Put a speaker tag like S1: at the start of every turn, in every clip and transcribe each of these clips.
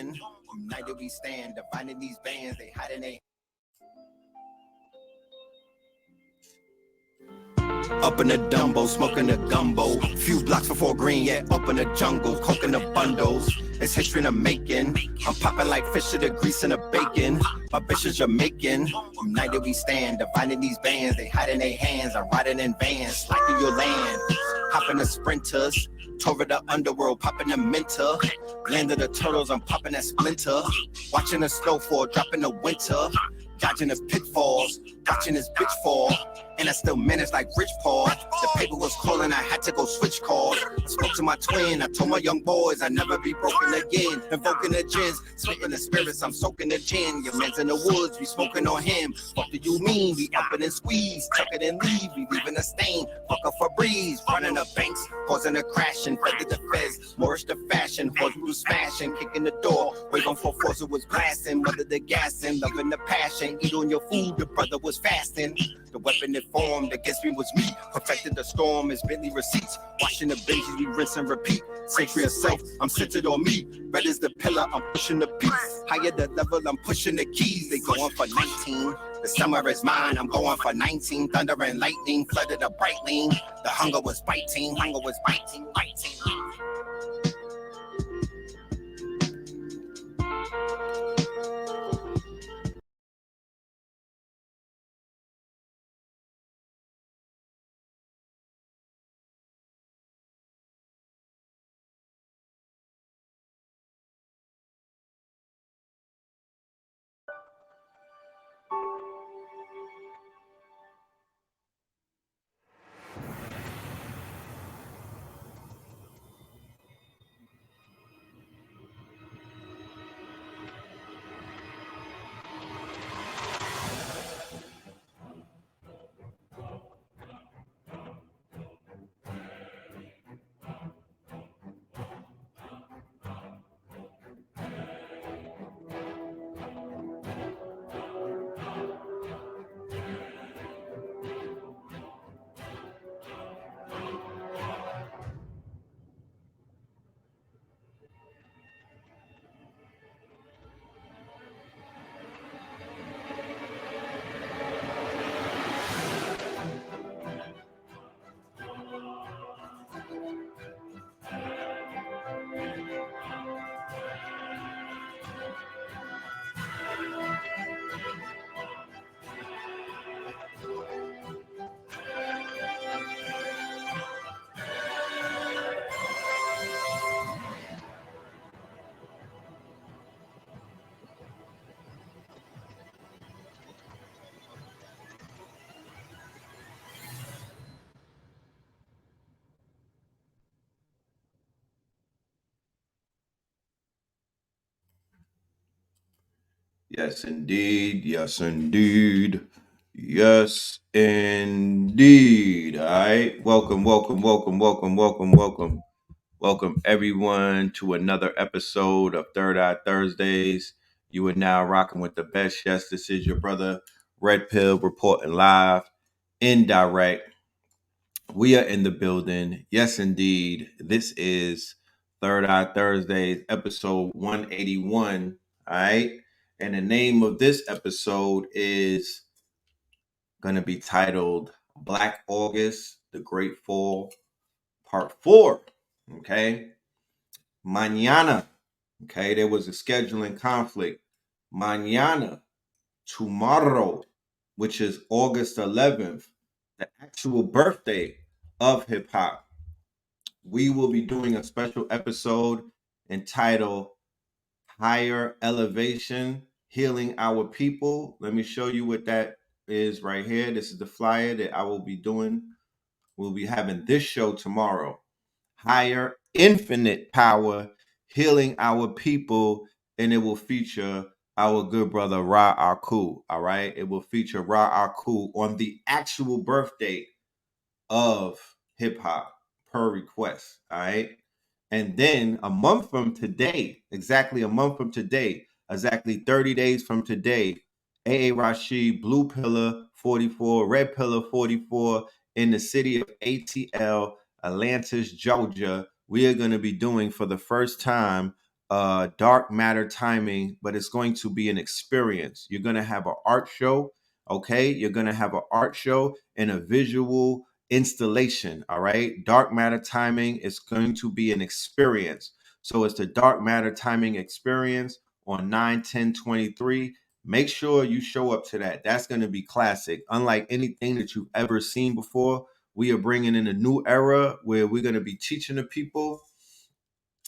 S1: making. United we stand, dividing these bands, they hiding they. Up in the Dumbo, smoking the gumbo. Few blocks before green, yeah, up in the jungle, coking the bundles. It's history in the making. I'm popping like fish to the grease and the bacon. My bitch is Jamaican. United we stand, dividing these bands. They hiding their hands. I'm riding in vans, sliding your land. Hopping the sprinters. Tore the underworld, popping the mentor. Landed the turtles, I'm popping that splinter. Watching the snowfall, dropping the winter. Dodging the pitfalls, watching this bitch fall. And I still managed like Rich Paul. The paper was calling, I had to go switch calls. I spoke to my twin, I told my young boys I'd never be broken again. Invoking the gins, smoking the spirits, I'm soaking the gin. Your man's in the woods, we smoking on him. What do you mean? We up and squeeze, tuck it and leave, we leaving a stain. Fuck up for breeze, running the banks, causing a crashing. Feathered the feds, Moorish the fashion, horse was smashing, kicking the door. Wait on for force, it was blasting, mother the gassing, loving the passion. Eat on your food, the brother was fasting. The weapon that formed against me was me. Perfected the storm as Bentley receipts. Washing the benches, we rinse and repeat. Say for yourself, I'm centered on me. Red is the pillar, I'm pushing the piece. Higher the level, I'm pushing the keys. They going for 19. The summer is mine, I'm going for 19. Thunder and lightning flooded a bright lane. The hunger was biting, biting.
S2: Yes, indeed. Yes, indeed. Yes, indeed. All right. Welcome, everyone, to another episode of Third Eye Thursdays. You are now rocking with the best. Yes, this is your brother, Red Pill, reporting live, indirect. We are in the building. Yes, indeed. This is Third Eye Thursdays, episode 181. All right. And the name of this episode is going to be titled Black August, The Great Fall, Part 4. Okay. Mañana. Okay. There was a scheduling conflict. Mañana, tomorrow, which is August 11th, the actual birthday of hip hop. We will be doing a special episode entitled Higher Elevation, Healing Our People. Let me show you what that is right here. This is the flyer that I will be doing. We'll be having this show tomorrow. Higher Infinite Power, Healing Our People, and it will feature our good brother Th3rd. All right. It will feature Th3rd on the actual birthday of hip hop per request. All right. And then a month from today, exactly a month from today, exactly 30 days from today, A.A. Rashid, Blue Pillar 44, Red Pillar 44 in the city of ATL, Atlantis, Georgia. We are going to be doing for the first time dark matter timing, but it's going to be an experience. You're going to have an art show. Okay. You're going to have an art show and a visual installation. All right. Dark matter timing is going to be an experience. So it's the dark matter timing experience on 9/10/23. Make sure you show up to that. That's going to be classic. Unlike anything that you've ever seen before, we are bringing in a new era where we're going to be teaching the people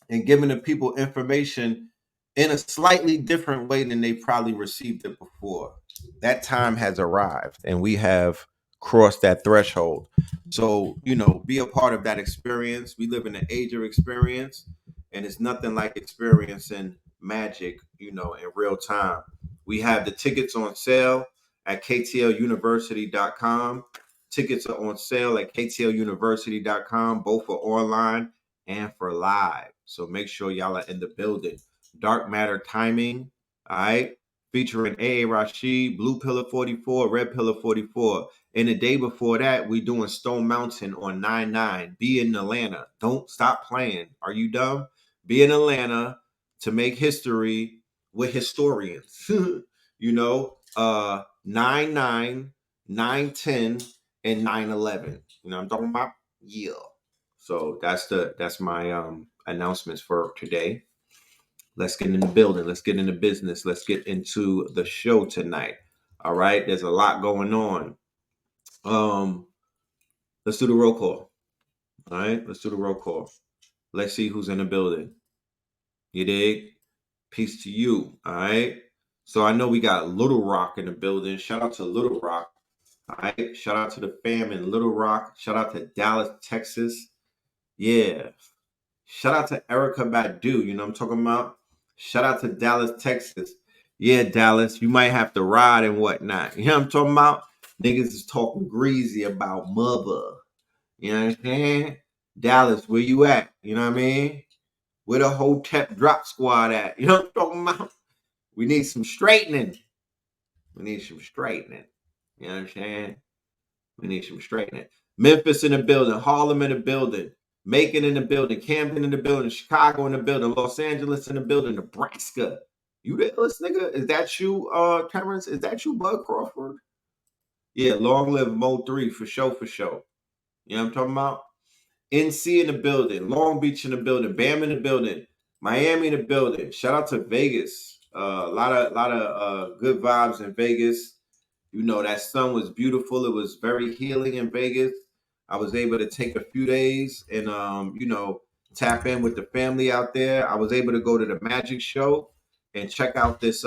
S2: and giving the people information in a slightly different way than they probably received it before. That time has arrived and we have crossed that threshold. So, be a part of that experience. We live in an age of experience, and it's nothing like experiencing magic, in real time. We have the tickets on sale at ktluniversity.com. Tickets are on sale at ktluniversity.com, both for online and for live. So make sure y'all are in the building. Dark Matter Timing, all right, featuring A.A. Rashid, Blue Pillar 44, Red Pillar 44. And the day before that, we doing Stone Mountain on 9/9. Be in Atlanta. Don't stop playing. Are you dumb? Be in Atlanta to make history with historians. 9/9, 9/10, and 9/11. I'm talking about? Yeah. So that's my announcements for today. Let's get in the building. Let's get into business. Let's get into the show tonight. All right. There's a lot going on. Let's do the roll call. All right. Let's do the roll call. Let's see who's in the building. You dig? Peace to you. All right. So I know we got Little Rock in the building. Shout out to Little Rock. All right. Shout out to the fam in Little Rock. Shout out to Dallas, Texas. Yeah. Shout out to Erica Badu. You know what I'm talking about? Shout out to Dallas, Texas. Yeah, Dallas, you might have to ride and whatnot. You know what I'm talking about? Niggas is talking greasy about mother. You know what I'm saying? Dallas, where you at? You know what I mean? Where the whole Tep Drop Squad at? You know what I'm talking about? We need some straightening. We need some straightening. You know what I'm saying? We need some straightening. Memphis in the building, Harlem in the building, Macon in the building, Camden in the building, Chicago in the building, Los Angeles in the building, Nebraska. You the illest nigga? Is that you, Terrence? Is that you, Bud Crawford? Yeah, long live Mo 3 for sure, for sure. You know what I'm talking about? NC in the building, Long Beach in the building, Bam in the building, Miami in the building. Shout out to Vegas. A lot of good vibes in Vegas. That sun was beautiful. It was very healing in Vegas. I was able to take a few days and tap in with the family out there. I was able to go to the magic show and check out this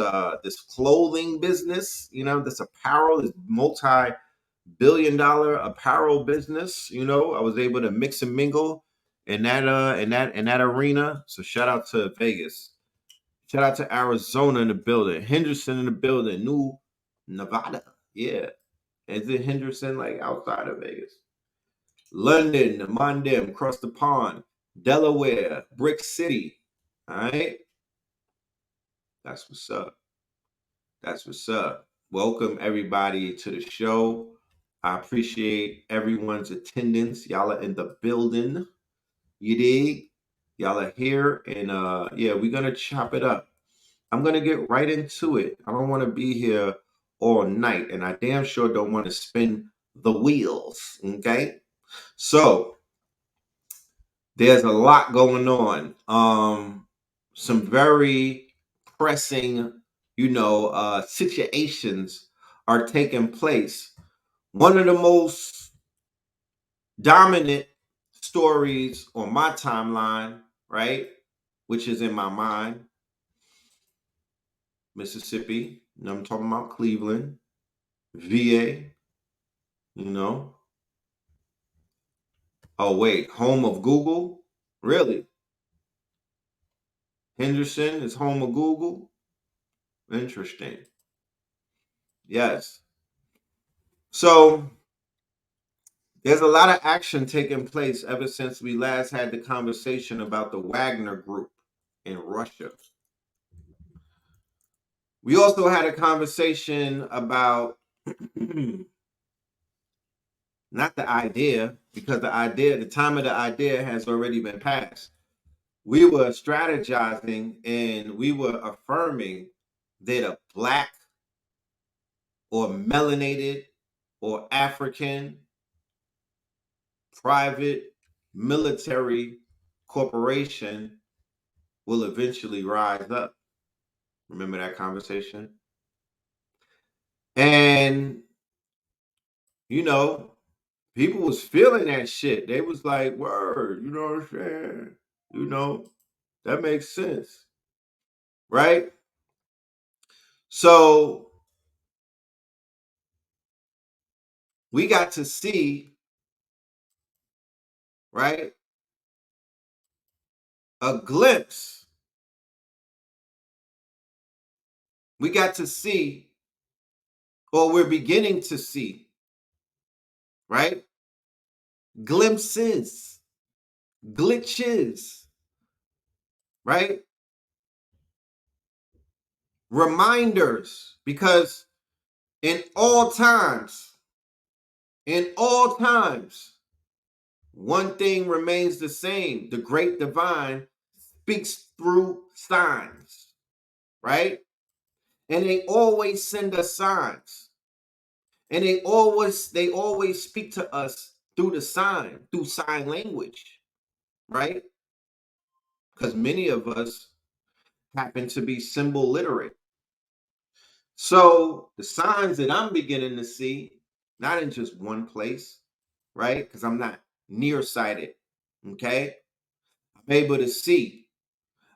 S2: clothing business, this apparel, this multi-billion-dollar apparel business. I was able to mix and mingle in that arena. So shout out to Vegas. Shout out to Arizona in the building, Henderson in the building, New Nevada. Yeah. Is it Henderson like outside of Vegas? London, Mondem, across the pond, Delaware, Brick City. All right. That's what's up. That's what's up. Welcome everybody to the show. I appreciate everyone's attendance. Y'all are in the building. You dig? Y'all are here. And yeah, we're gonna chop it up. I'm gonna get right into it. I don't want to be here all night, and I damn sure don't want to spin the wheels. Okay, so there's a lot going on. Some very pressing, situations are taking place. One of the most dominant stories on my timeline, right, which is in my mind, Mississippi. I'm talking about Cleveland, VA. You know. Oh wait, home of Google? Really? Henderson is home of Google? Interesting. Yes. So there's a lot of action taking place ever since we last had the conversation about the Wagner Group in Russia. We also had a conversation about not the idea, because the time of the idea has already been passed. we were strategizing and we were affirming that a black or melanated or African private military corporation will eventually rise up. Remember that conversation? And, you know, people was feeling that shit. They was like, word, you know what I'm saying? You know, that makes sense. Right? So we got to see, right, a glimpse. We got to see, or we're beginning to see, right? Glimpses, glitches, right? Reminders, because in all times, in all times, one thing remains the same. The great divine speaks through signs, right? And they always send us signs. And they always speak to us through through sign language, right? Because many of us happen to be symbol literate. So the signs that I'm beginning to see, not in just one place, right? Because I'm not nearsighted. Okay. I'm able to see.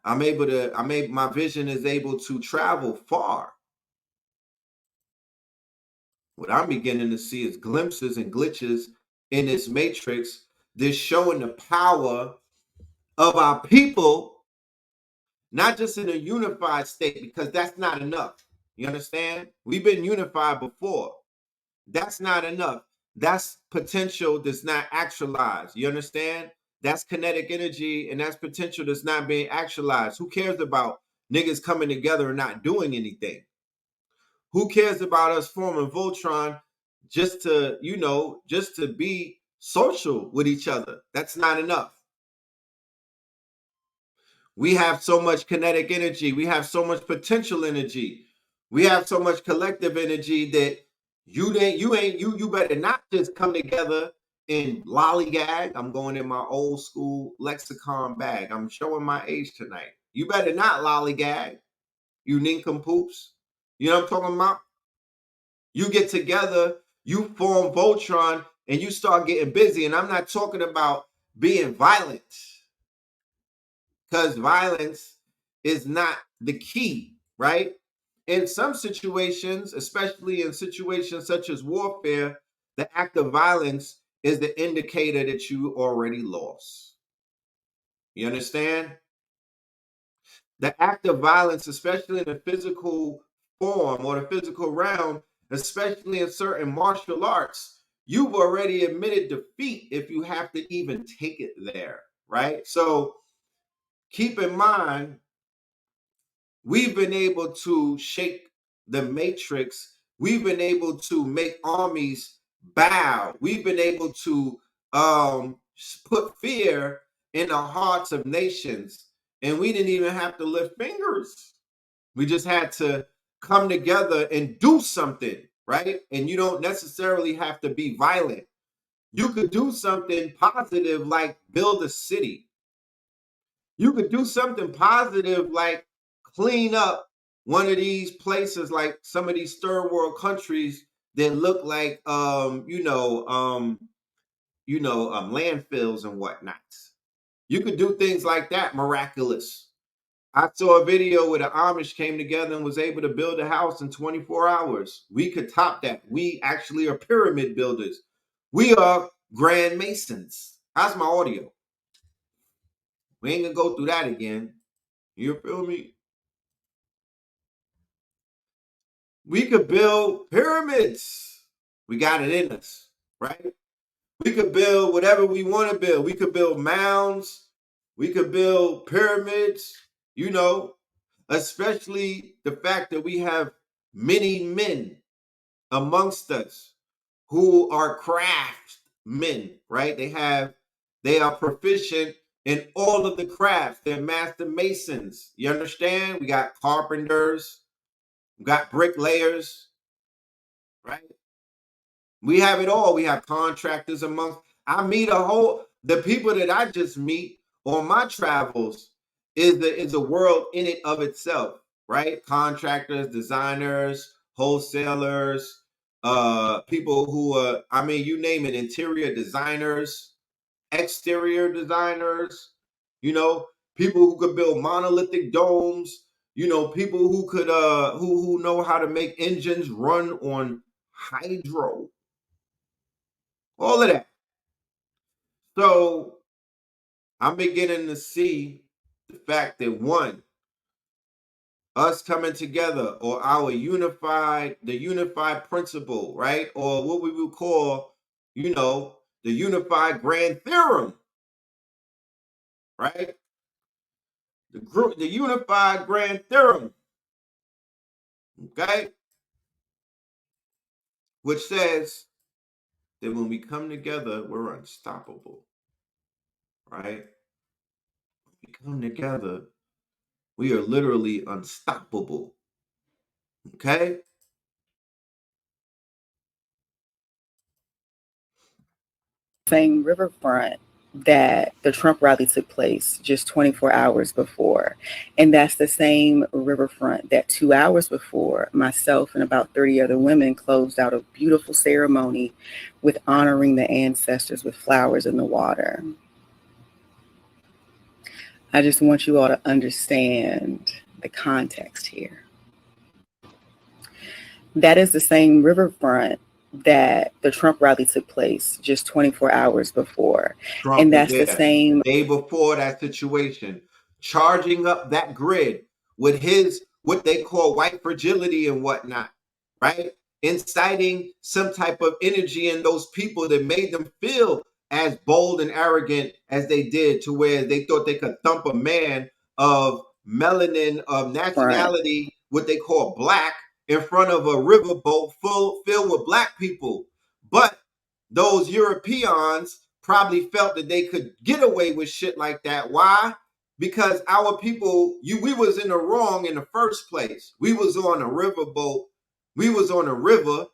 S2: My vision is able to travel far. What I'm beginning to see is glimpses and glitches in this matrix. They're showing the power of our people, not just in a unified state, because that's not enough. You understand? We've been unified before. That's not enough. That's potential that's not actualized. You understand? That's kinetic energy and that's potential that's not being actualized. Who cares about niggas coming together and not doing anything? Who cares about us forming Voltron just to be social with each other? That's not enough. We have so much kinetic energy. We have so much potential energy. We have so much collective energy that you better not just come together and lollygag. I'm going in my old school lexicon bag. I'm showing my age tonight. You better not lollygag, you nincompoops. You know what I'm talking about? You get together, you form Voltron, and you start getting busy. And I'm not talking about being violent, because violence is not the key, right? In some situations, especially in situations such as warfare, the act of violence is the indicator that you already lost. You understand? The act of violence, especially in the physical form or the physical realm, especially in certain martial arts, you've already admitted defeat if you have to even take it there, right? So keep in mind, we've been able to shake the matrix. We've been able to make armies bow. We've been able to put fear in the hearts of nations. And we didn't even have to lift fingers. We just had to come together and do something, right? And you don't necessarily have to be violent. You could do something positive like build a city. You could do something positive like clean up one of these places, like some of these third world countries that look like landfills and whatnot. You could do things like that miraculous. I saw a video where the Amish came together and was able to build a house in 24 hours. We could top that. We actually are pyramid builders. We are grand masons. How's my audio? We ain't gonna go through that again. You feel me? We could build pyramids. We got it in us, right? We could build whatever we want to build. We could build mounds. We could build pyramids, you know, especially the fact that we have many men amongst us who are craft men, right? They are proficient in all of the crafts. They're master masons. You understand? We got carpenters, we got bricklayers, right? We have it all. We have contractors amongst. I meet the people that I just meet on my travels is a world in it of itself, right? Contractors, designers, wholesalers, people who I mean, you name it, interior designers, exterior designers, you know, people who could build monolithic domes, you know, people who could who know how to make engines run on hydro, all of that. So I'm beginning to see the fact that one, us coming together, or our the unified principle, right? Or what we would call, you know, the unified grand theorem, right? The unified grand theorem, okay? Which says that when we come together, we're unstoppable, right? We come together, we are literally unstoppable, okay?
S3: Same riverfront that the Trump rally took place just 24 hours before. And that's the same riverfront that 2 hours before, myself and about 30 other women closed out a beautiful ceremony with honoring the ancestors with flowers in the water. I just want you all to understand the context here. That is the same riverfront that the Trump rally took place just 24 hours before.
S2: Trump
S3: And
S2: was
S3: that's the
S2: there
S3: same
S2: day before that situation, charging up that grid with his what they call white fragility and whatnot, right? Inciting some type of energy in those people that made them feel as bold and arrogant as they did, to where they thought they could thump a man of melanin, of nationality, what they call black, in front of a riverboat filled with black people. But those Europeans probably felt that they could get away with shit like that. Why? Because our people, we was in the wrong in the first place. We was on a riverboat. We was on a river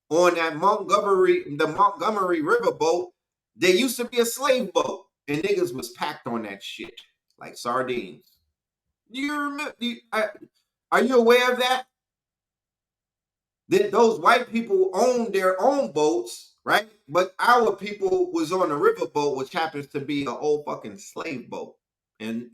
S2: on that the Montgomery riverboat. There used to be a slave boat, and niggas was packed on that shit like sardines. Do you remember? Are you aware of that? That those white people owned their own boats, right? But our people was on a riverboat, which happens to be an old fucking slave boat. And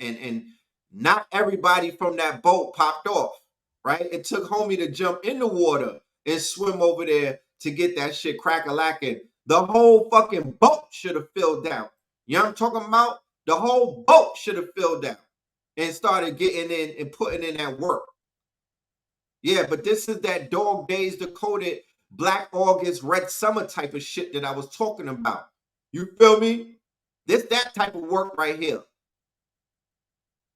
S2: not everybody from that boat popped off, right? It took homie to jump in the water and swim over there to get that shit crack-a-lacking. The whole fucking boat should have filled down. You know what I'm talking about? The whole boat should have filled down and started getting in and putting in that work. Yeah, but this is that dog days decoded Black August, Red Summer type of shit that I was talking about. You feel me? This that type of work right here.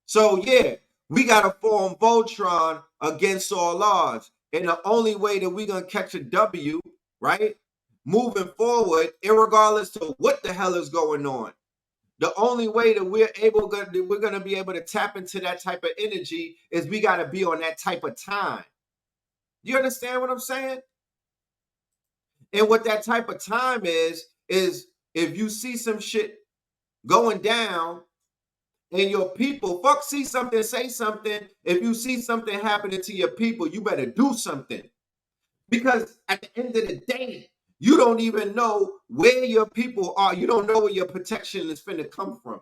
S2: So yeah, we gotta form Voltron against all odds. And the only way that we're gonna catch a W, right? Moving forward, irregardless of what the hell is going on. The only way that we're gonna be able to tap into that type of energy is we gotta be on that type of time. You understand what I'm saying? And what that type of time is if you see some shit going down and your people, see something, say something. If you see something happening to your people, you better do something. Because at the end of the day, you don't even know where your people are. You don't know where your protection is finna come from.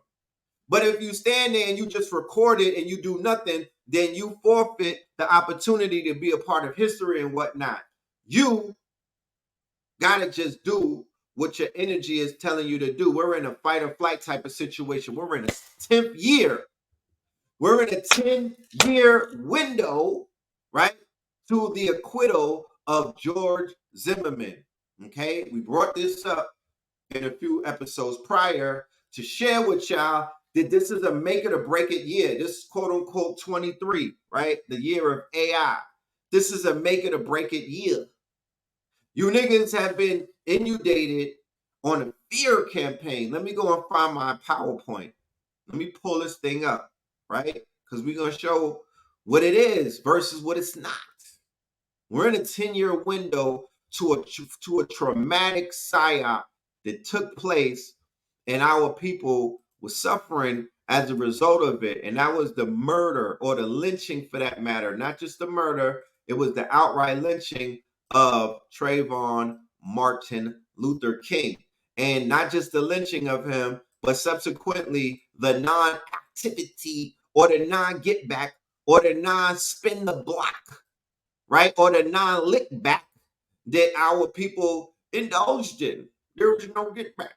S2: But if you stand there and you just record it and you do nothing, then you forfeit the opportunity to be a part of history and whatnot. You gotta just do what your energy is telling you to do. We're in a fight or flight type of situation. We're in a 10th year. We're in a 10-year window, right, to the acquittal of George Zimmerman. Okay, we brought this up in a few episodes prior to share with y'all that this is a make it or break it year. This is quote unquote 23, right? The year of AI. This is a make it or break it year. You niggas have been inundated on a fear campaign. Let me go and find my PowerPoint. Let me pull this thing up, right? Because we're going to show what it is versus what it's not. We're in a 10-year window to a traumatic psyop that took place, and our people were suffering as a result of it. And that was the murder, or the lynching for that matter. Not just the murder, it was the outright lynching of Trayvon Martin Luther King. And not just the lynching of him, but subsequently the non-activity or the non-get back or the non-spin the block, right? Or the non-lick back that our people indulged in. There was no get back.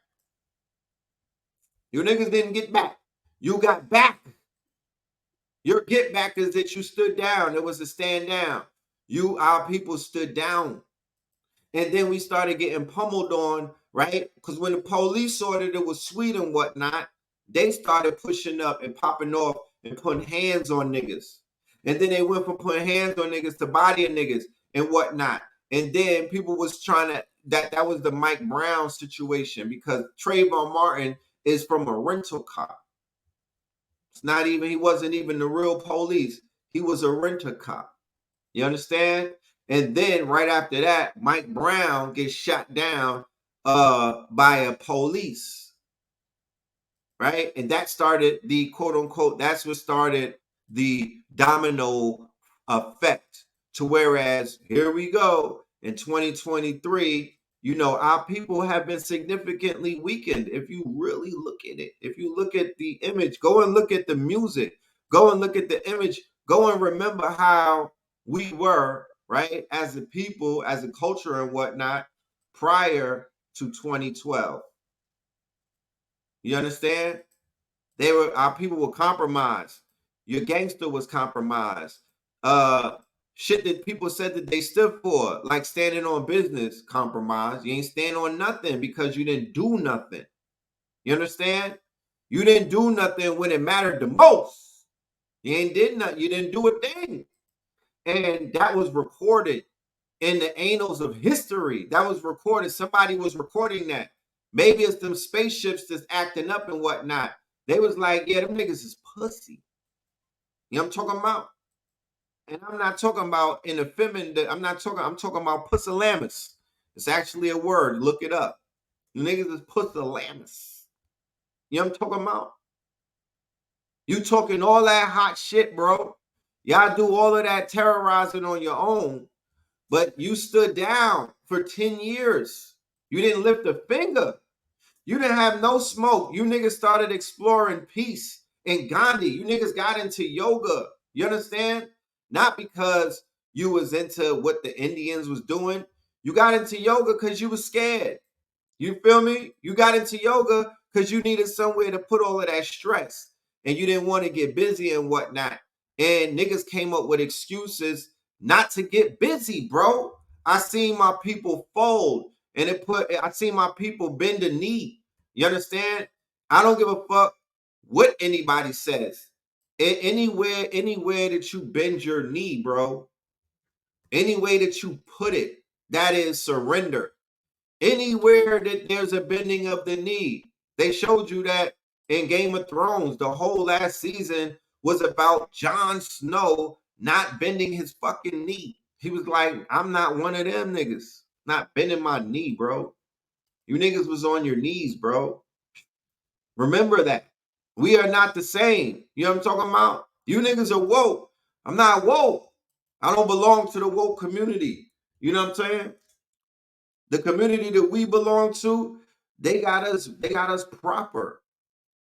S2: You niggas didn't get back. You got back. Your get back is that you stood down. It was a stand down. Our people stood down. And then we started getting pummeled on, right? Because when the police saw that it was sweet and whatnot, they started pushing up and popping off and putting hands on niggas. And then they went from putting hands on niggas to bodying niggas and whatnot. And then people was trying to, that was the Mike Brown situation, because Trayvon Martin is from a rental cop. He wasn't even the real police. He was a renter cop. You understand? And then right after that, Mike Brown gets shot down by a police, right? And that started the quote unquote, that's what started the domino effect, to whereas here we go in 2023, our people have been significantly weakened. If you really look at it, if you look at the image, go and look at the music, go and look at the image, go and remember how we were, right, as a people, as a culture and whatnot, prior to 2012. You understand? Our people were compromised. Your gangster was compromised. Shit that people said that they stood for, like standing on business, compromised. You ain't stand on nothing because you didn't do nothing. You understand? You didn't do nothing when it mattered the most. You ain't did nothing. You didn't do a thing. And that was recorded in the annals of history. That was recorded. Somebody was recording that. Maybe it's them spaceships that's acting up and whatnot. They was like, yeah, them niggas is pussy. You know what I'm talking about? And I'm not talking about in the feminine, I'm talking about pusillanimous. It's actually a word. Look it up. You niggas is pusillanimous. You know what I'm talking about? You talking all that hot shit, bro. Y'all do all of that terrorizing on your own, but you stood down for 10 years. You didn't lift a finger. You didn't have no smoke. You niggas started exploring peace and Gandhi. You niggas got into yoga. You understand? Not because you was into what the Indians was doing. You got into yoga because you was scared. You feel me? You got into yoga because you needed somewhere to put all of that stress. And you didn't want to get busy and whatnot. And niggas came up with excuses not to get busy, bro. I seen my people fold. And I seen my people bend the knee. You understand? I don't give a fuck what anybody says. Anywhere that you bend your knee, bro, any way that you put it, that is surrender. Anywhere that there's a bending of the knee, they showed you that in Game of Thrones. The whole last season was about Jon Snow not bending his fucking knee. He was like, I'm not one of them niggas. Not bending my knee, bro. You niggas was on your knees, bro. Remember that. We are not the same. You know what I'm talking about? You niggas are woke. I'm not woke. I don't belong to the woke community. You know what I'm saying? The community that we belong to, they got us proper.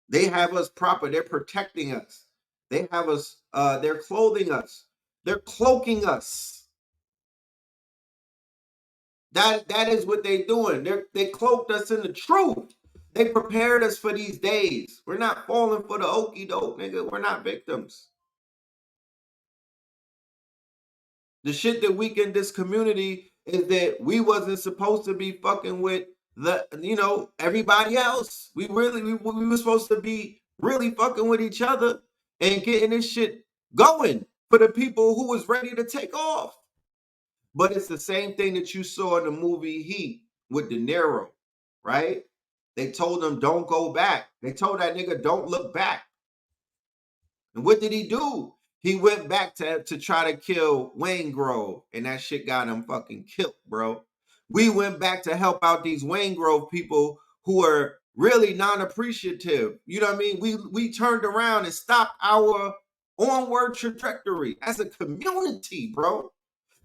S2: They have us proper. They're protecting us. They have us, they're clothing us. They're cloaking us. That is what they're doing. They cloaked us in the truth. They prepared us for these days. We're not falling for the okie doke, nigga. We're not victims. The shit that weakened this community is that we wasn't supposed to be fucking with everybody else. We were supposed to be really fucking with each other and getting this shit going for the people who was ready to take off. But it's the same thing that you saw in the movie Heat with De Niro, right? They told him, don't go back. They told that nigga, don't look back. And what did he do? He went back to try to kill Wayne Grove, and that shit got him fucking killed, bro. We went back to help out these Wayne Grove people who are really non-appreciative. You know what I mean? We turned around and stopped our onward trajectory as a community, bro.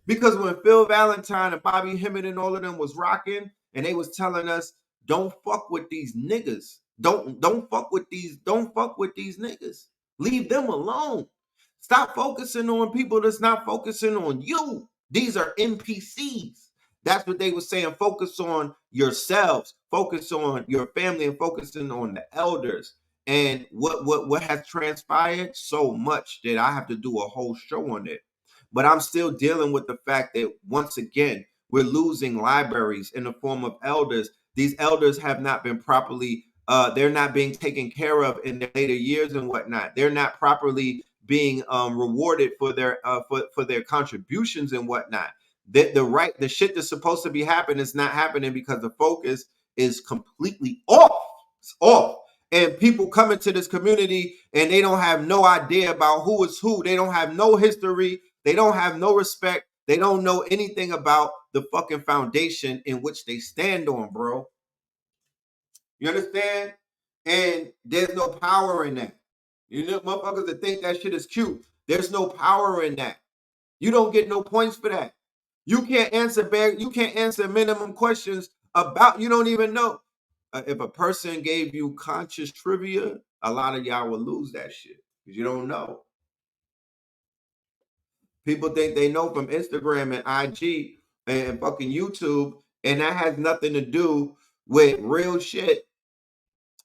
S2: Because when Phil Valentine and Bobby Hemmett and all of them was rocking, and they was telling us, don't fuck with these niggas. Don't fuck with these niggas. Leave them alone. Stop focusing on people that's not focusing on you. These are NPCs. That's what they were saying. Focus on yourselves, focus on your family, and focusing on the elders. And what has transpired? So much that I have to do a whole show on it. But I'm still dealing with the fact that once again, we're losing libraries in the form of elders. These elders have not been properly, they're not being taken care of in their later years and whatnot. They're not properly being rewarded for their for their contributions and whatnot. The shit that's supposed to be happening is not happening because the focus is completely off. It's off. And people come into this community and they don't have no idea about who is who. They don't have no history. They don't have no respect. They don't know anything about the fucking foundation in which they stand on, bro. You understand? And there's no power in that. You know, motherfuckers that think that shit is cute. There's no power in that. You don't get no points for that. You can't answer minimum questions about you don't even know. If a person gave you conscious trivia, a lot of y'all will lose that shit because you don't know. People think they know from Instagram and IG and fucking YouTube, and that has nothing to do with real shit.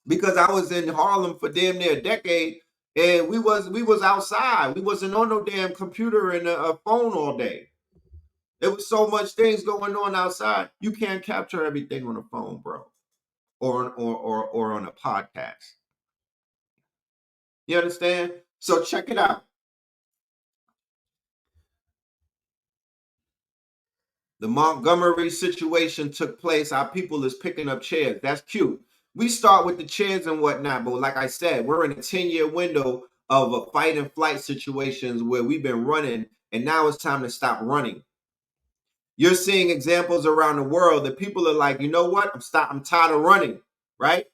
S2: Because I was in Harlem for damn near a decade, and we was outside. We wasn't on no damn computer and a phone all day. There was so much things going on outside. You can't capture everything on a phone, bro, or on a podcast. You understand? So check it out. The Montgomery situation took place. Our people is picking up chairs. That's cute. We start with the chairs and whatnot, but like I said, we're in a 10-year window of a fight and flight situations where we've been running, and now it's time to stop running. You're seeing examples around the world that people are like, you know what? I'm tired of running, right?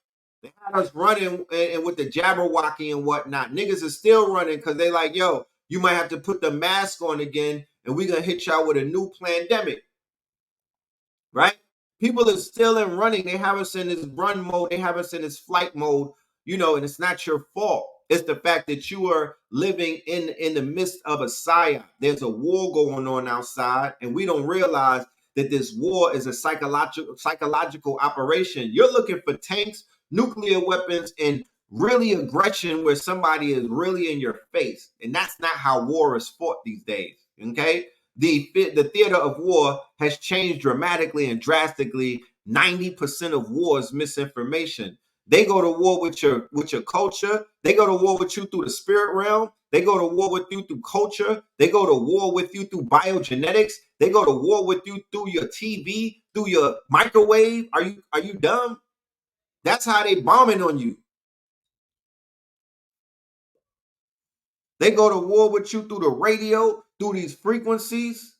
S2: They had us running and with the Jabberwocky and whatnot. Niggas are still running because they like, yo, you might have to put the mask on again, and we're gonna hit y'all with a new pandemic. Right? People are still in running. They have us in this run mode. They have us in this flight mode, you know, and it's not your fault. It's the fact that you are living in the midst of a psyop. There's a war going on outside, and we don't realize that this war is a psychological operation. You're looking for tanks, nuclear weapons, and really aggression where somebody is really in your face. And that's not how war is fought these days. Okay? The theater of war has changed dramatically and drastically. 90% of war is misinformation. They go to war with your culture. They go to war with you through the spirit realm. They go to war with you through culture. They go to war with you through biogenetics. They go to war with you through your TV, through your microwave. Are you dumb? That's how they bombing on you. They go to war with you through the radio, through these frequencies.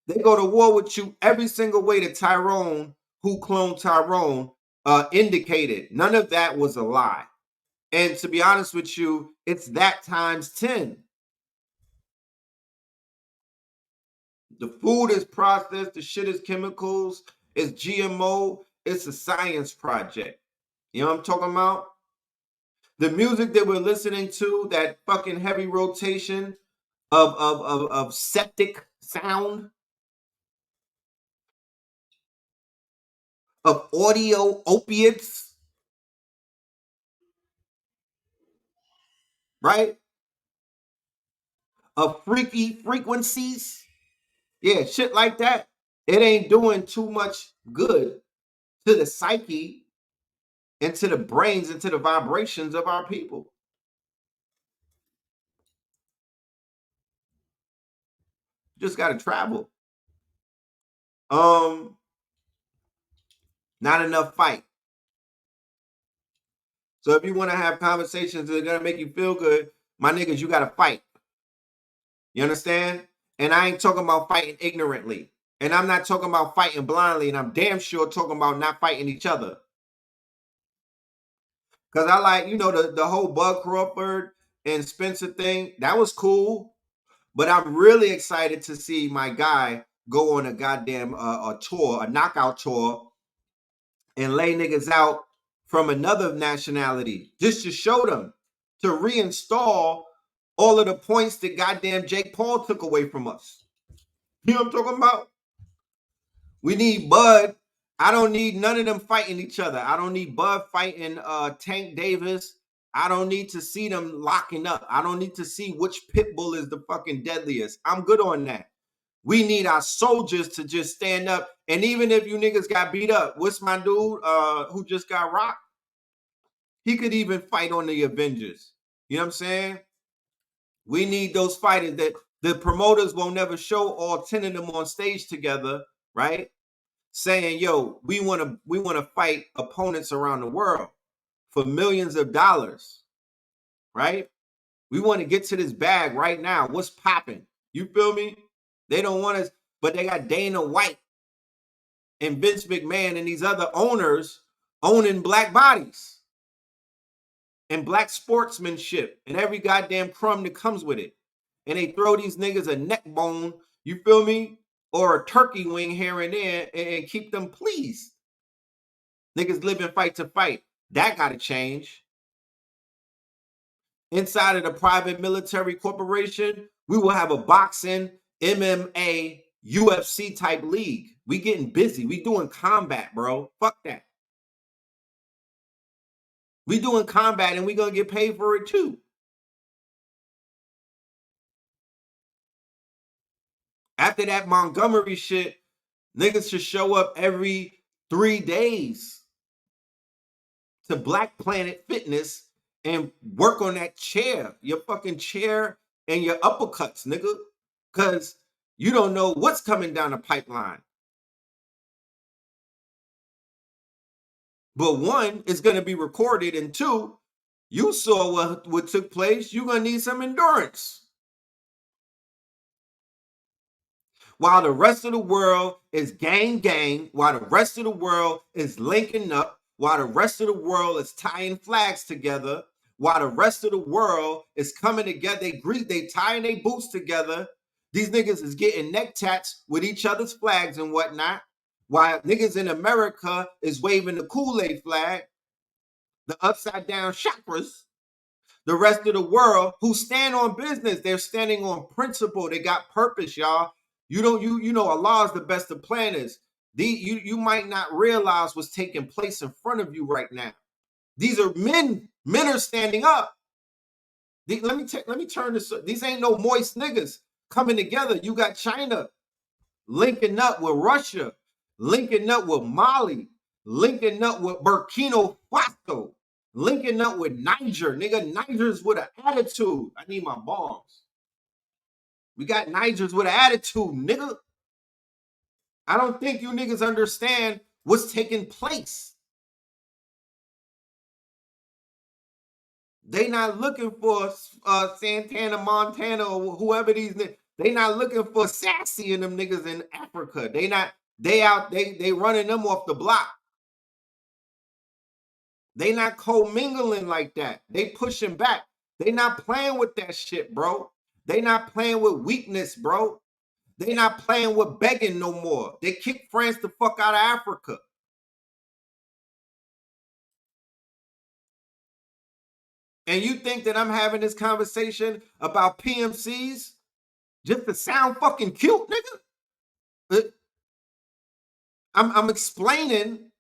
S2: They go to war with you every single way that Tyrone, who cloned Tyrone, indicated. None of that was a lie. And to be honest with you, it's that times 10. The food is processed, the shit is chemicals, it's GMO, it's a science project. You know what I'm talking about? The music that we're listening to, that fucking heavy rotation of septic sound, of audio opiates, right? Of freaky frequencies. Yeah, shit like that. It ain't doing too much good to the psyche and to the brains and to the vibrations of our people. Just gotta travel. Not enough fight. So if you want to have conversations that are gonna make you feel good, my niggas, you got to fight. You understand? And I ain't talking about fighting ignorantly. And I'm not talking about fighting blindly. And I'm damn sure talking about not fighting each other. Because I like, the whole Bud Crawford and Spencer thing. That was cool. But I'm really excited to see my guy go on a goddamn a tour, a knockout tour, and lay niggas out from another nationality just to show them, to reinstall all of the points that goddamn Jake Paul took away from us. You know what I'm talking about? We need Bud. I don't need none of them fighting each other. I don't need Bud fighting Tank Davis. I don't need to see them locking up. I don't need to see which pit bull is the fucking deadliest. I'm good on that. We need our soldiers to just stand up. And even if you niggas got beat up, what's my dude who just got rocked? He could even fight on the Avengers. You know what I'm saying? We need those fighters that the promoters will never show all 10 of them on stage together, right? Saying, yo, we want to fight opponents around the world for millions of dollars, right? We want to get to this bag right now. What's popping? You feel me? They don't want us, but they got Dana White and Vince McMahon and these other owners owning black bodies and black sportsmanship and every goddamn crumb that comes with it. And they throw these niggas a neck bone, you feel me? Or a turkey wing here and there and keep them pleased. Niggas live and fight to fight. That got to change. Inside of the private military corporation, we will have a boxing, MMA, UFC type league. We getting busy. We doing combat, bro. Fuck that. We doing combat and we gonna get paid for it too. After that Montgomery shit, niggas should show up every 3 days to Black Planet Fitness and work on that chair, your fucking chair and your uppercuts, nigga. Because you don't know what's coming down the pipeline. But one, it's going to be recorded. And two, you saw what took place. You're going to need some endurance. While the rest of the world is gang, while the rest of the world is linking up, while the rest of the world is tying flags together, while the rest of the world is coming together, they tying their boots together. These niggas is getting neck tats with each other's flags and whatnot. While niggas in America is waving the Kool-Aid flag, the upside down chakras. The rest of the world who stand on business, they're standing on principle. They got purpose, y'all. You know, Allah is the best of planners. You might not realize what's taking place in front of you right now. These are men. Men are standing up. Let me turn this. These ain't no moist niggas coming together. You got China linking up with Russia, linking up with Mali, linking up with Burkina Faso, linking up with Niger. Nigga, Niger's with an attitude. I need my bombs. We got Nigers with an attitude, nigga. I don't think you niggas understand what's taking place. They not looking for Santana, Montana, or whoever these niggas. They not looking for Sassy and them niggas in Africa. They running them off the block. They not co-mingling like that. They pushing back. They not playing with that shit, bro. They not playing with weakness, bro. They not playing with begging no more. They kicked France the fuck out of Africa. And you think that I'm having this conversation about PMCs just to sound fucking cute, nigga? I'm explaining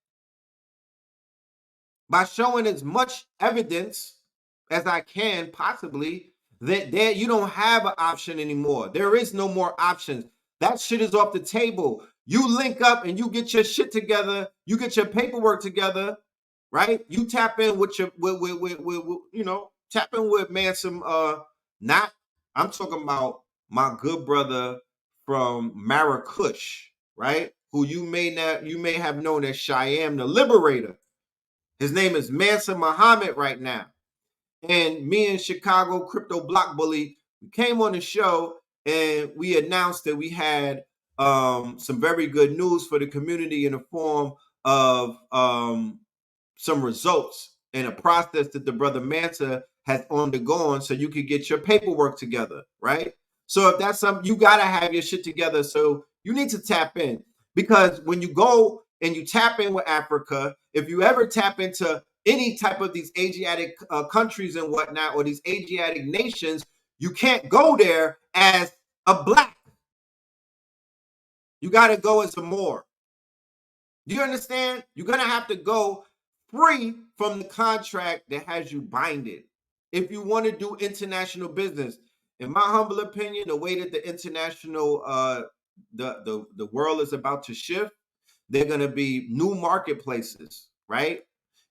S2: by showing as much evidence as I can possibly that there you don't have an option anymore. There is no more options. That shit is off the table. You link up and you get your shit together. You get your paperwork together, right? You tap in with your tap in with man some not I'm talking about my good brother from Marrakesh, right? Who you may have known as Cheyenne the Liberator. His name is Mansa Muhammad right now. And me and Chicago Crypto Block Bully, we came on the show and we announced that we had some very good news for the community in the form of some results and a process that the brother Manta has undergone so you could get your paperwork together, right? So if that's something, you got to have your shit together. So you need to tap in, because when you go and you tap in with Africa, if you ever tap into any type of these Asiatic countries and whatnot, or these Asiatic nations, you can't go there as a black. You got to go as a Moor. Do you understand? You're going to have to go free from the contract that has you binded if you want to do international business. In my humble opinion, the way that the international the world is about to shift, they're going to be new marketplaces, right?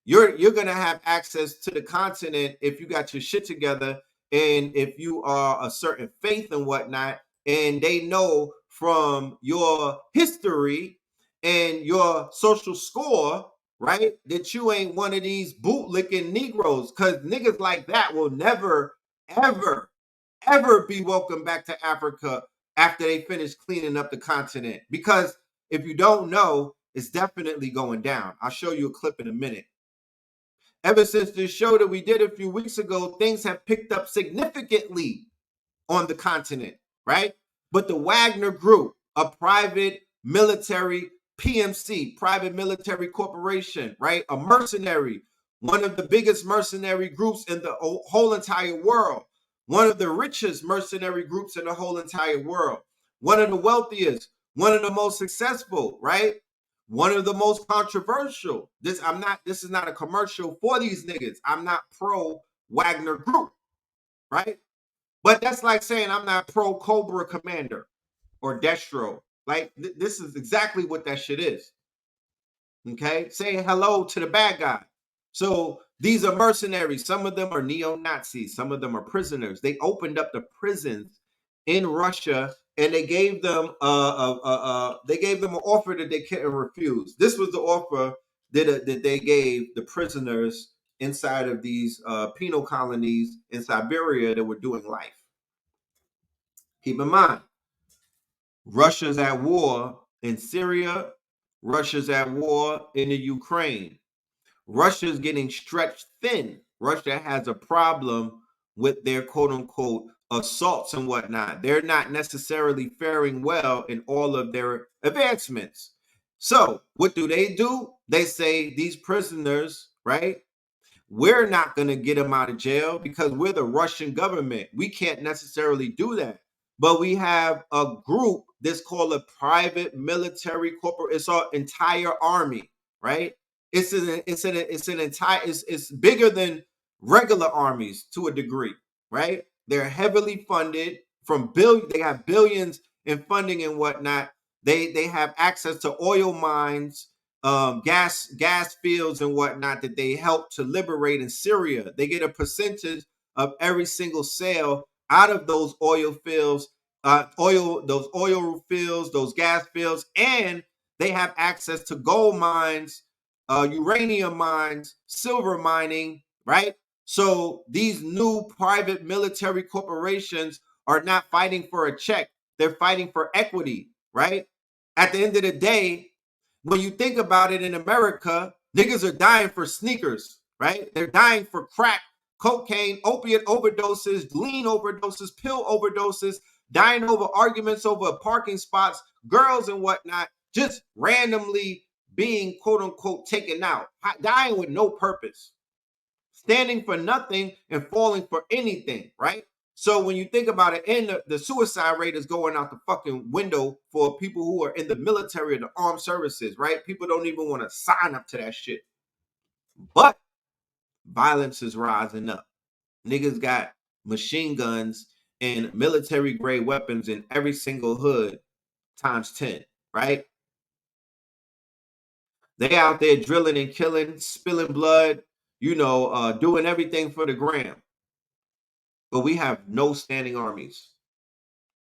S2: You're going to have access to the continent if you got your shit together, and if you are a certain faith and whatnot, and they know from your history and your social score, right, that you ain't one of these bootlicking Negroes, because niggas like that will never, ever, ever be welcome back to Africa after they finish cleaning up the continent. Because if you don't know, it's definitely going down. I'll show you a clip in a minute. Ever since this show that we did a few weeks ago, things have picked up significantly on the continent, right? But the Wagner Group, a private military PMC, private military corporation, right? A mercenary, one of the biggest mercenary groups in the whole entire world, one of the richest mercenary groups in the whole entire world, one of the wealthiest, one of the most successful, right? One of the most controversial. This is not a commercial for these niggas. I'm not pro Wagner Group, right? But that's like saying I'm not pro Cobra Commander or Destro. Like this is exactly what that shit is. Okay, saying hello to the bad guy. So these are mercenaries. Some of them are neo-Nazis. Some of them are prisoners. They opened up the prisons in Russia, and they gave them an offer that they couldn't refuse. This was the offer that they gave the prisoners inside of these penal colonies in Siberia that were doing life. Keep in mind, Russia's at war in Syria. Russia's at war in the Ukraine. Russia's getting stretched thin. Russia has a problem with their quote unquote assaults and whatnot. They're not necessarily faring well in all of their advancements. So, what do? They say these prisoners, right? We're not going to get them out of jail because we're the Russian government. We can't necessarily do that. But we have a group that's called a private military corporate. It's our entire army, right? It's bigger than regular armies to a degree, right? They're heavily funded from they have billions in funding and whatnot. They have access to oil mines, gas fields and whatnot that they help to liberate in Syria. They get a percentage of every single sale out of those oil fields, those oil fields, those gas fields, and they have access to gold mines, uranium mines, silver mining, right? So these new private military corporations are not fighting for a check. They're fighting for equity, right? At the end of the day, when you think about it, in America, niggas are dying for sneakers, right? They're dying for crack, cocaine, opiate overdoses, lean overdoses, pill overdoses, dying over arguments over parking spots, girls and whatnot, just randomly being quote unquote taken out, dying with no purpose, standing for nothing and falling for anything, right? So when you think about it, and the suicide rate is going out the fucking window for people who are in the military or the armed services, right? People don't even want to sign up to that shit. But violence is rising up. Niggas got machine guns and military grade weapons in every single hood times 10, right? They out there drilling and killing, spilling blood, doing everything for the gram. But we have no standing armies.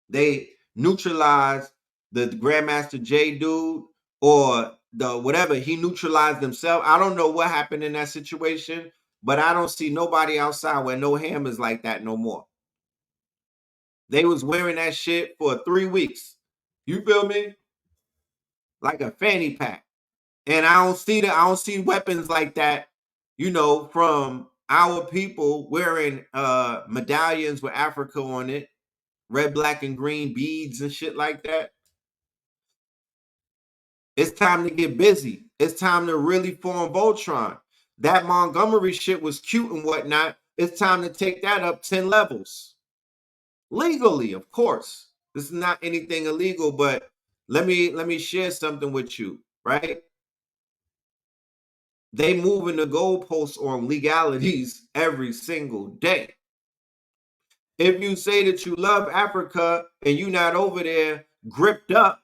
S2: They neutralized the Grandmaster J dude, or the whatever, he neutralized himself. I don't know what happened in that situation, but I don't see nobody outside wear no hammers like that no more. They was wearing that shit for 3 weeks. You feel me? Like a fanny pack. And I don't see weapons like that, from our people wearing medallions with Africa on it, red, black, and green beads and shit like that. It's time to get busy. It's time to really form Voltron. That Montgomery shit was cute and whatnot. It's time to take that up 10 levels. Legally, of course. This is not anything illegal, but let me share something with you, right? They moving the goalposts on legalities every single day. If you say that you love Africa and you not over there gripped up,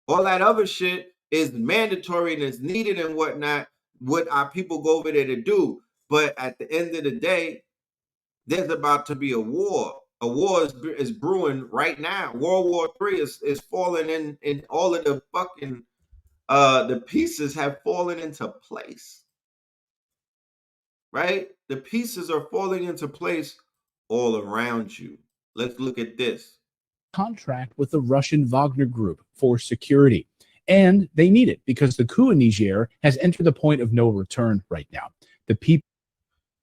S2: all that other shit is mandatory and is needed and whatnot, what our people go over there to do. But at the end of the day, there's about to be a war. A war is brewing right now. World War III is falling in all of the fucking the pieces have fallen into place. Right? The pieces are falling into place all around you. Let's look at this.
S4: Contract with the Russian Wagner Group for security. And they need it because the coup in Niger has entered the point of no return right now. The people.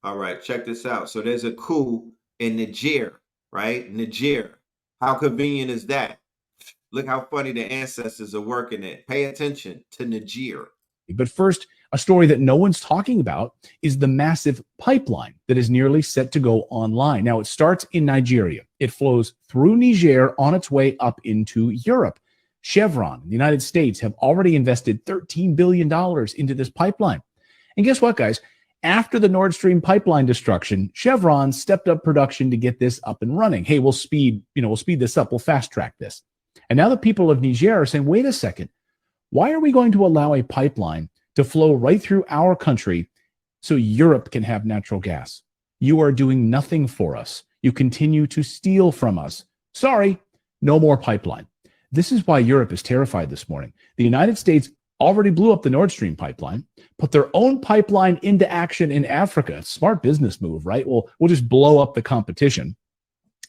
S2: All right, check this out. So there's a coup in Niger, right? Niger. How convenient is that? Look how funny the ancestors are working it. Pay attention to Niger.
S4: But first, a story that no one's talking about is the massive pipeline that is nearly set to go online. Now, it starts in Nigeria. It flows through Niger on its way up into Europe. Chevron, the United States, have already invested $13 billion into this pipeline. And guess what, guys? After the Nord Stream pipeline destruction, Chevron stepped up production to get this up and running. Hey, we'll speed this up. We'll fast track this. And now the people of Niger are saying, wait a second. Why are we going to allow a pipeline to flow right through our country so Europe can have natural gas? You are doing nothing for us. You continue to steal from us. Sorry, no more pipeline. This is why Europe is terrified this morning. The United States already blew up the Nord Stream pipeline, put their own pipeline into action in Africa. Smart business move, right? We'll just blow up the competition.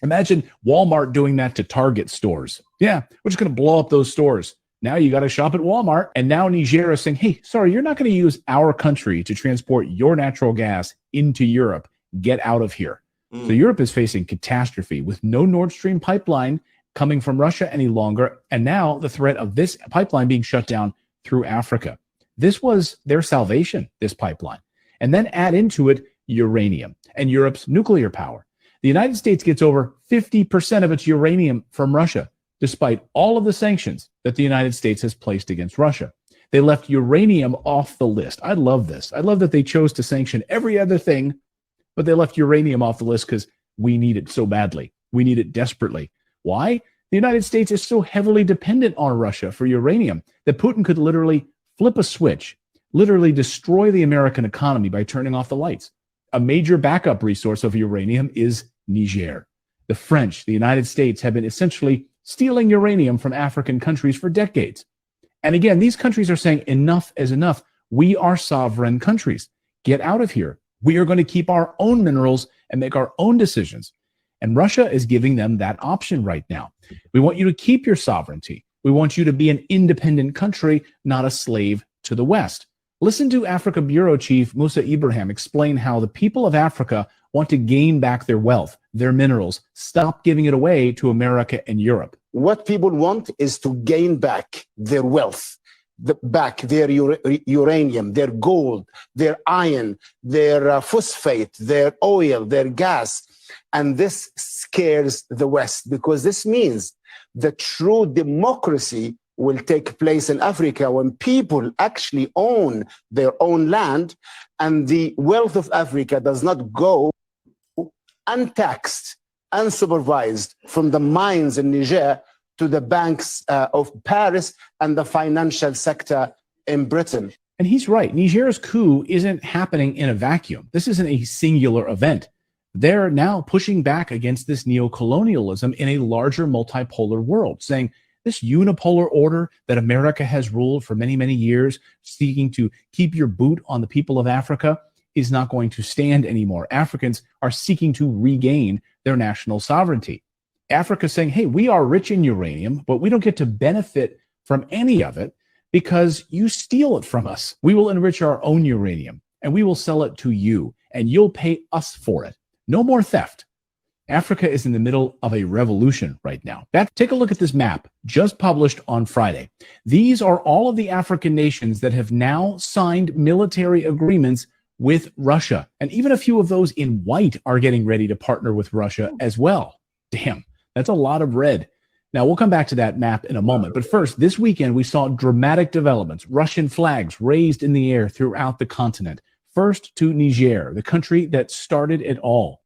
S4: Imagine Walmart doing that to Target stores. Yeah, we're just going to blow up those stores. Now you got to shop at Walmart. And now Niger is saying, hey, sorry, you're not going to use our country to transport your natural gas into Europe. Get out of here. So Europe is facing catastrophe with no Nord Stream pipeline coming from Russia any longer. And now the threat of this pipeline being shut down through Africa. This was their salvation, this pipeline. And then add into it uranium and Europe's nuclear power. The United States gets over 50% of its uranium from Russia, despite all of the sanctions that the United States has placed against Russia. They left uranium off the list. I love this. I love that they chose to sanction every other thing, but they left uranium off the list because we need it so badly. We need it desperately. Why? The United States is so heavily dependent on Russia for uranium that Putin could literally flip a switch, literally destroy the American economy by turning off the lights. A major backup resource of uranium is Niger. The French, the United States have been essentially stealing uranium from African countries for decades. And again, these countries are saying enough is enough. We are sovereign countries. Get out of here. We are going to keep our own minerals and make our own decisions. And Russia is giving them that option right now. We want you to keep your sovereignty. We want you to be an independent country, not a slave to the West. Listen to Africa Bureau Chief Musa Ibrahim explain how the people of Africa want to gain back their wealth, their minerals, stop giving it away to America and Europe.
S5: What people want is to gain back their wealth, back their uranium, their gold, their iron, their phosphate, their oil, their gas. And this scares the West because this means the true democracy will take place in Africa when people actually own their own land and the wealth of Africa does not go untaxed, unsupervised from the mines in Niger to the banks of Paris and the financial sector in Britain.
S4: And he's right. Niger's coup isn't happening in a vacuum. This isn't a singular event. They're now pushing back against this neocolonialism in a larger multipolar world, saying this unipolar order that America has ruled for many, many years, seeking to keep your boot on the people of Africa, is not going to stand anymore. Africans are seeking to regain their national sovereignty. Africa is saying, hey, we are rich in uranium, but we don't get to benefit from any of it because you steal it from us. We will enrich our own uranium and we will sell it to you and you'll pay us for it. No more theft. Africa is in the middle of a revolution right now. Take a look at this map just published on Friday. These are all of the African nations that have now signed military agreements with Russia. And even a few of those in white are getting ready to partner with Russia as well. Damn, that's a lot of red. Now, we'll come back to that map in a moment. But first, this weekend, we saw dramatic developments. Russian flags raised in the air throughout the continent. First to Niger, the country that started it all.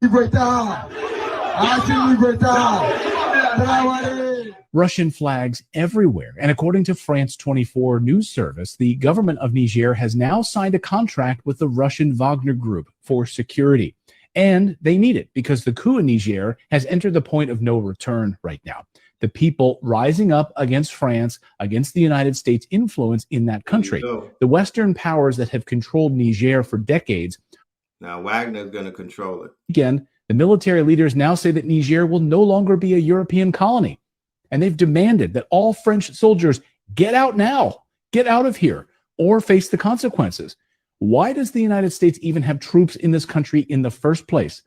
S4: Russian flags everywhere. And according to France 24 news service, the government of Niger has now signed a contract with the Russian Wagner Group for security. And they need it because the coup in Niger has entered the point of no return right now. The people rising up against France, against the United States' influence in that country. The Western powers that have controlled Niger for decades.
S2: Now Wagner's going to control it.
S4: Again, the military leaders now say that Niger will no longer be a European colony. And they've demanded that all French soldiers get out now, get out of here, or face the consequences. Why does the United States even have troops in this country in the first place?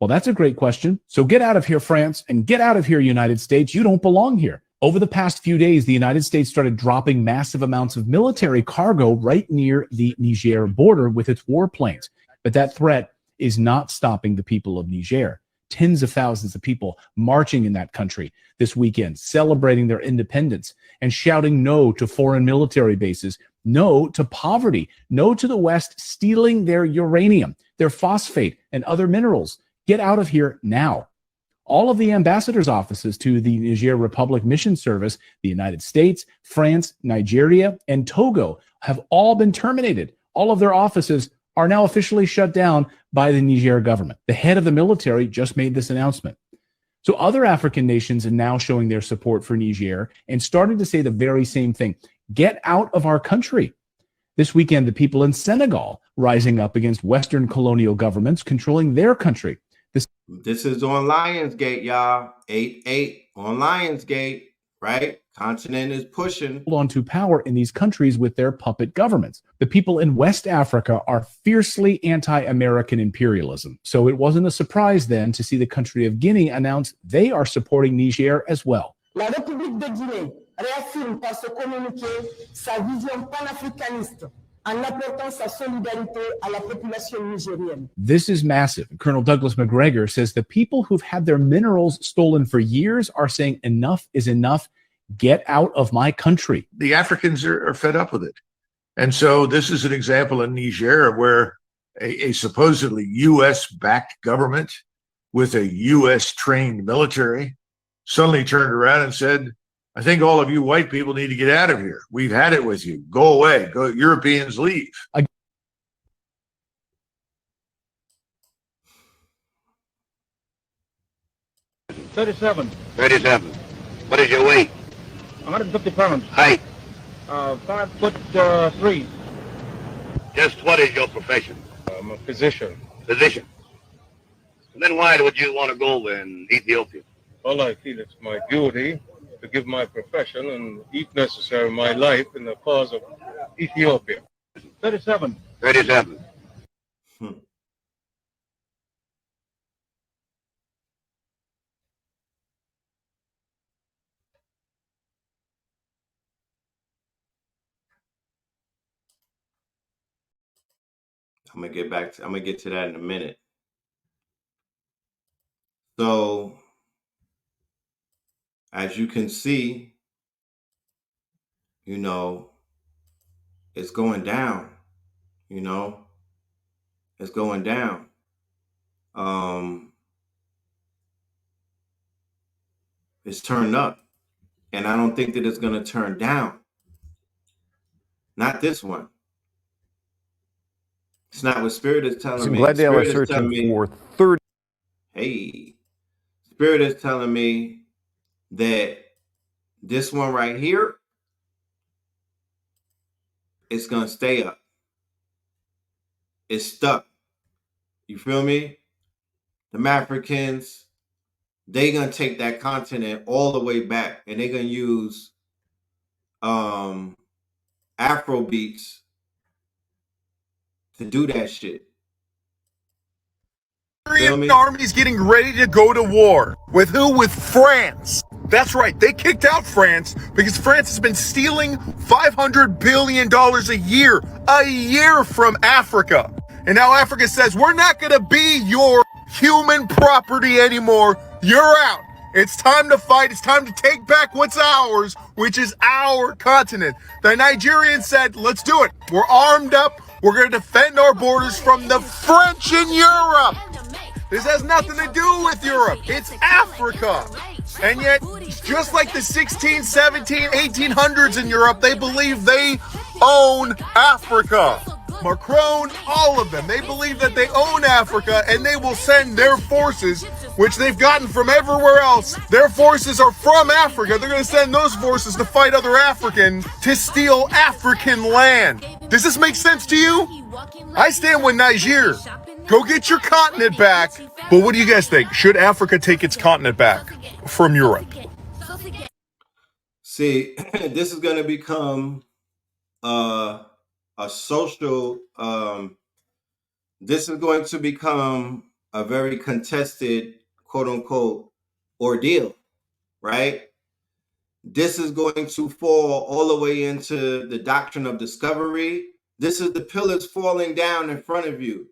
S4: Well, that's a great question. So get out of here, France, and get out of here, United States. You don't belong here. Over the past few days, the United States started dropping massive amounts of military cargo right near the Niger border with its warplanes. But that threat is not stopping the people of Niger. Tens of thousands of people marching in that country this weekend, celebrating their independence and shouting no to foreign military bases, no to poverty, no to the West stealing their uranium, their phosphate, and other minerals. Get out of here now. All of the ambassadors' offices to the Niger Republic Mission Service, the United States, France, Nigeria, and Togo have all been terminated. All of their offices are now officially shut down by the Niger government. The head of the military just made this announcement. So other African nations are now showing their support for Niger and starting to say the very same thing. Get out of our country. This weekend, the people in Senegal rising up against Western colonial governments controlling their country.
S2: This is on Lionsgate, y'all. 8-8 on Lionsgate, right? Continent is pushing
S4: onto power in these countries with their puppet governments. The people in West Africa are fiercely anti-American imperialism. So it wasn't a surprise then to see the country of Guinea announce they are supporting Niger as well.
S6: La République de Guinée réaffirme par ce communiqué sa vision panafricaniste en apportant sa solidarité à la population nigérienne.
S4: This is massive. Colonel Douglas McGregor says the people who've had their minerals stolen for years are saying enough is enough. Get out of my country.
S7: The Africans are fed up with it. And so this is an example in Niger where a supposedly U.S.-backed government with a U.S.-trained military suddenly turned around and said, I think all of you white people need to get out of here. We've had it with you. Go away. Go. Europeans leave.
S8: 37.
S9: 37. What is your weight?
S8: 150 pounds.
S9: Height?
S8: 5'3".
S9: Just what is your profession?
S8: I'm a physician.
S9: Physician. And then why would you want to go in Ethiopia?
S8: Well, I feel it's my duty to give my profession and, if necessary, my life in the cause of Ethiopia. 37.
S9: 37.
S2: I'm gonna get to that in a minute. So, as you can see, it's going down. It's going down. It's turned up, and I don't think that it's gonna turn down. Not this one. It's not what Spirit is telling me.
S10: Glendale
S2: Spirit
S10: is
S2: is telling
S10: searching
S2: me,
S10: for third.
S2: Hey, Spirit is telling me that this one right here is going to stay up. It's stuck. You feel me? The Africans, they gonna take that continent all the way back, and they gonna use Afro beats to do that shit.
S10: Syrian army's getting ready to go to war. With who? With France. That's right, they kicked out France because France has been stealing $500 billion a year from Africa. And now Africa says, we're not gonna be your human property anymore. You're out. It's time to fight. It's time to take back what's ours, which is our continent. The Nigerians said, let's do it. We're armed up. We're going to defend our borders from the French in Europe. This has nothing to do with Europe. It's Africa. And yet, just like the 16, 17, 1800s in Europe, they believe they own Africa. Macron, all of them, they believe that they own Africa, and they will send their forces, which they've gotten from everywhere else. Their forces are from Africa. They're going to send those forces to fight other Africans to steal African land. Does this make sense to you? I stand with Niger. Go get your continent back. But what do you guys think? Should Africa take its continent back from Europe?
S2: See, this is going to become a social, this is going to become a very contested, quote unquote, ordeal, right? This is going to fall all the way into the doctrine of discovery. This is the pillars falling down in front of you.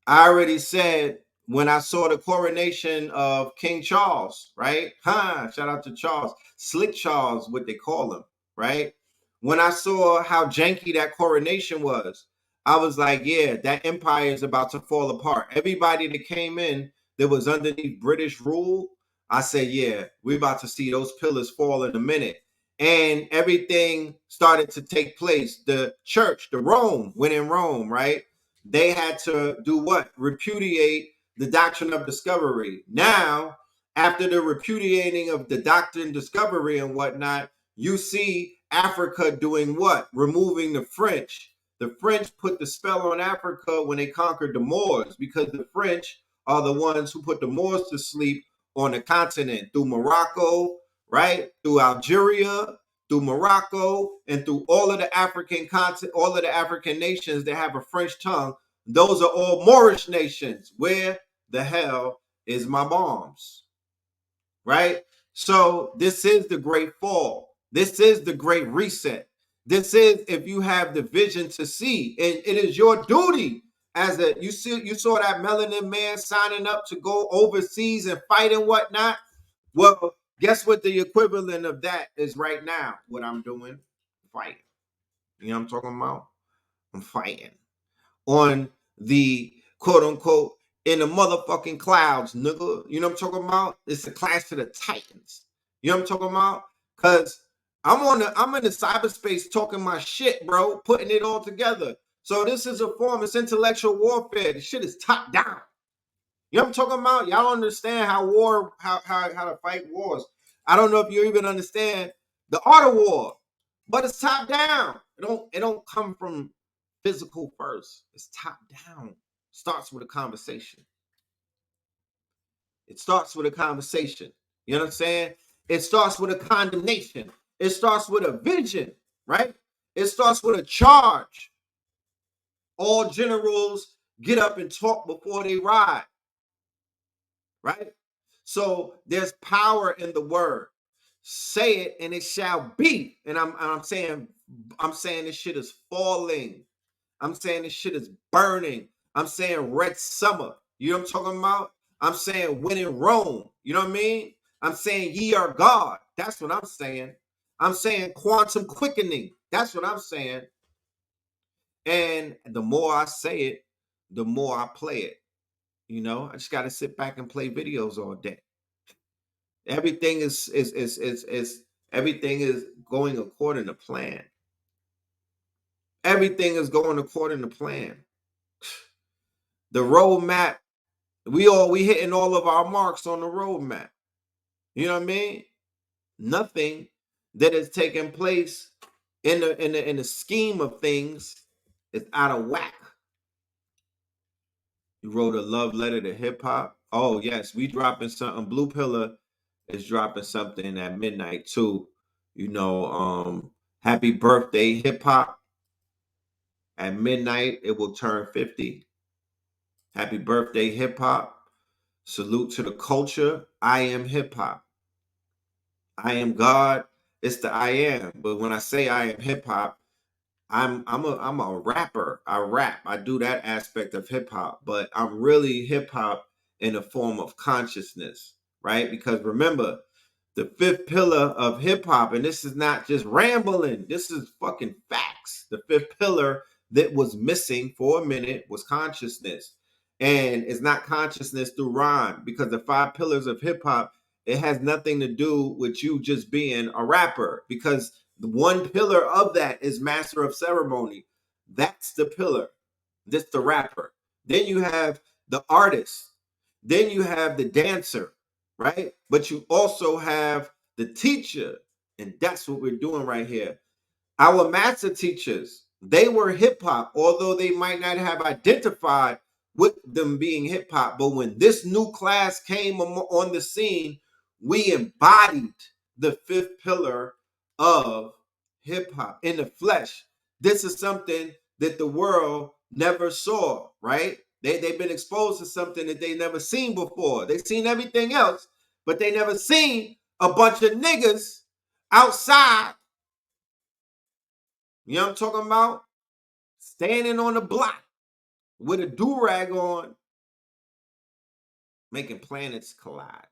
S2: I already said when I saw the coronation of King Charles, right? Shout out to Charles, Slick Charles, what they call him, right? When I saw how janky that coronation was, I was like, yeah, that empire is about to fall apart. Everybody that came in that was underneath British rule, I said, yeah, we're about to see those pillars fall in a minute. And everything started to take place. The church, the Rome, went in Rome, right? They had to do what? Repudiate the doctrine of discovery. Now, after the repudiating of the doctrine of discovery and whatnot, you see Africa doing what? Removing the French. The French put the spell on Africa when they conquered the Moors, because the French are the ones who put the Moors to sleep on the continent through Morocco, right? Through Algeria, through Morocco, and through all of the African continent, all of the African nations that have a French tongue. Those are all Moorish nations. Where the hell is my bombs? Right? So this is the great fall. This is the great reset. This is, if you have the vision to see, and it is your duty as a, you saw that melanin man signing up to go overseas and fight and whatnot. Well, guess what the equivalent of that is right now? What I'm doing? Fighting. You know what I'm talking about? I'm fighting on the quote unquote in the motherfucking clouds, nigga. You know what I'm talking about? It's the Clash of the Titans. You know what I'm talking about? Because I'm in the cyberspace talking my shit, bro, putting it all together. So this is a form, it's intellectual warfare. The shit is top down. You know what I'm talking about? Y'all understand how to fight wars. I don't know if you even understand the art of war, but it's top down. It don't come from physical first. It's top down. Starts with a conversation. It starts with a conversation. You know what I'm saying? It starts with a condemnation. It starts with a vision, right? It starts with a charge. All generals get up and talk before they ride, right? So there's power in the word. Say it and it shall be. And I'm saying this shit is falling. I'm saying this shit is burning. I'm saying red summer. You know what I'm talking about? I'm saying when in Rome. You know what I mean? I'm saying ye are God. That's what I'm saying. I'm saying quantum quickening. That's what I'm saying. And the more I say it, the more I play it. You know, I just got to sit back and play videos all day. Everything is everything is going according to plan. Everything is going according to plan. The roadmap, we hitting all of our marks on the roadmap. You know what I mean? Nothing that has taken place in the scheme of things is out of whack. You wrote a love letter to hip hop. Oh yes, we dropping something. Blue Pillar is dropping something at midnight too. You know, happy birthday hip hop. At midnight, it will turn 50. Happy birthday hip hop. Salute to the culture. I am hip hop. I am God. It's the I am. But when I say I am hip hop, I'm a rapper. I rap. I do that aspect of hip hop, but I'm really hip hop in a form of consciousness, right? Because remember, the fifth pillar of hip hop, and this is not just rambling, this is fucking facts. The fifth pillar that was missing for a minute was consciousness. And it's not consciousness through rhyme, because the five pillars of hip hop, it has nothing to do with you just being a rapper, because the one pillar of that is master of ceremony. That's the pillar. That's the rapper. Then you have the artist. Then you have the dancer, right? But you also have the teacher. And that's what we're doing right here. Our master teachers, they were hip hop, although they might not have identified with them being hip hop. But when this new class came on the scene, we embodied the fifth pillar of hip hop in the flesh. This is something that the world never saw, right? They've been exposed to something that they never seen before. They've seen everything else, but they never seen a bunch of niggas outside. You know what I'm talking about? Standing on the block with a do-rag on, making planets collide,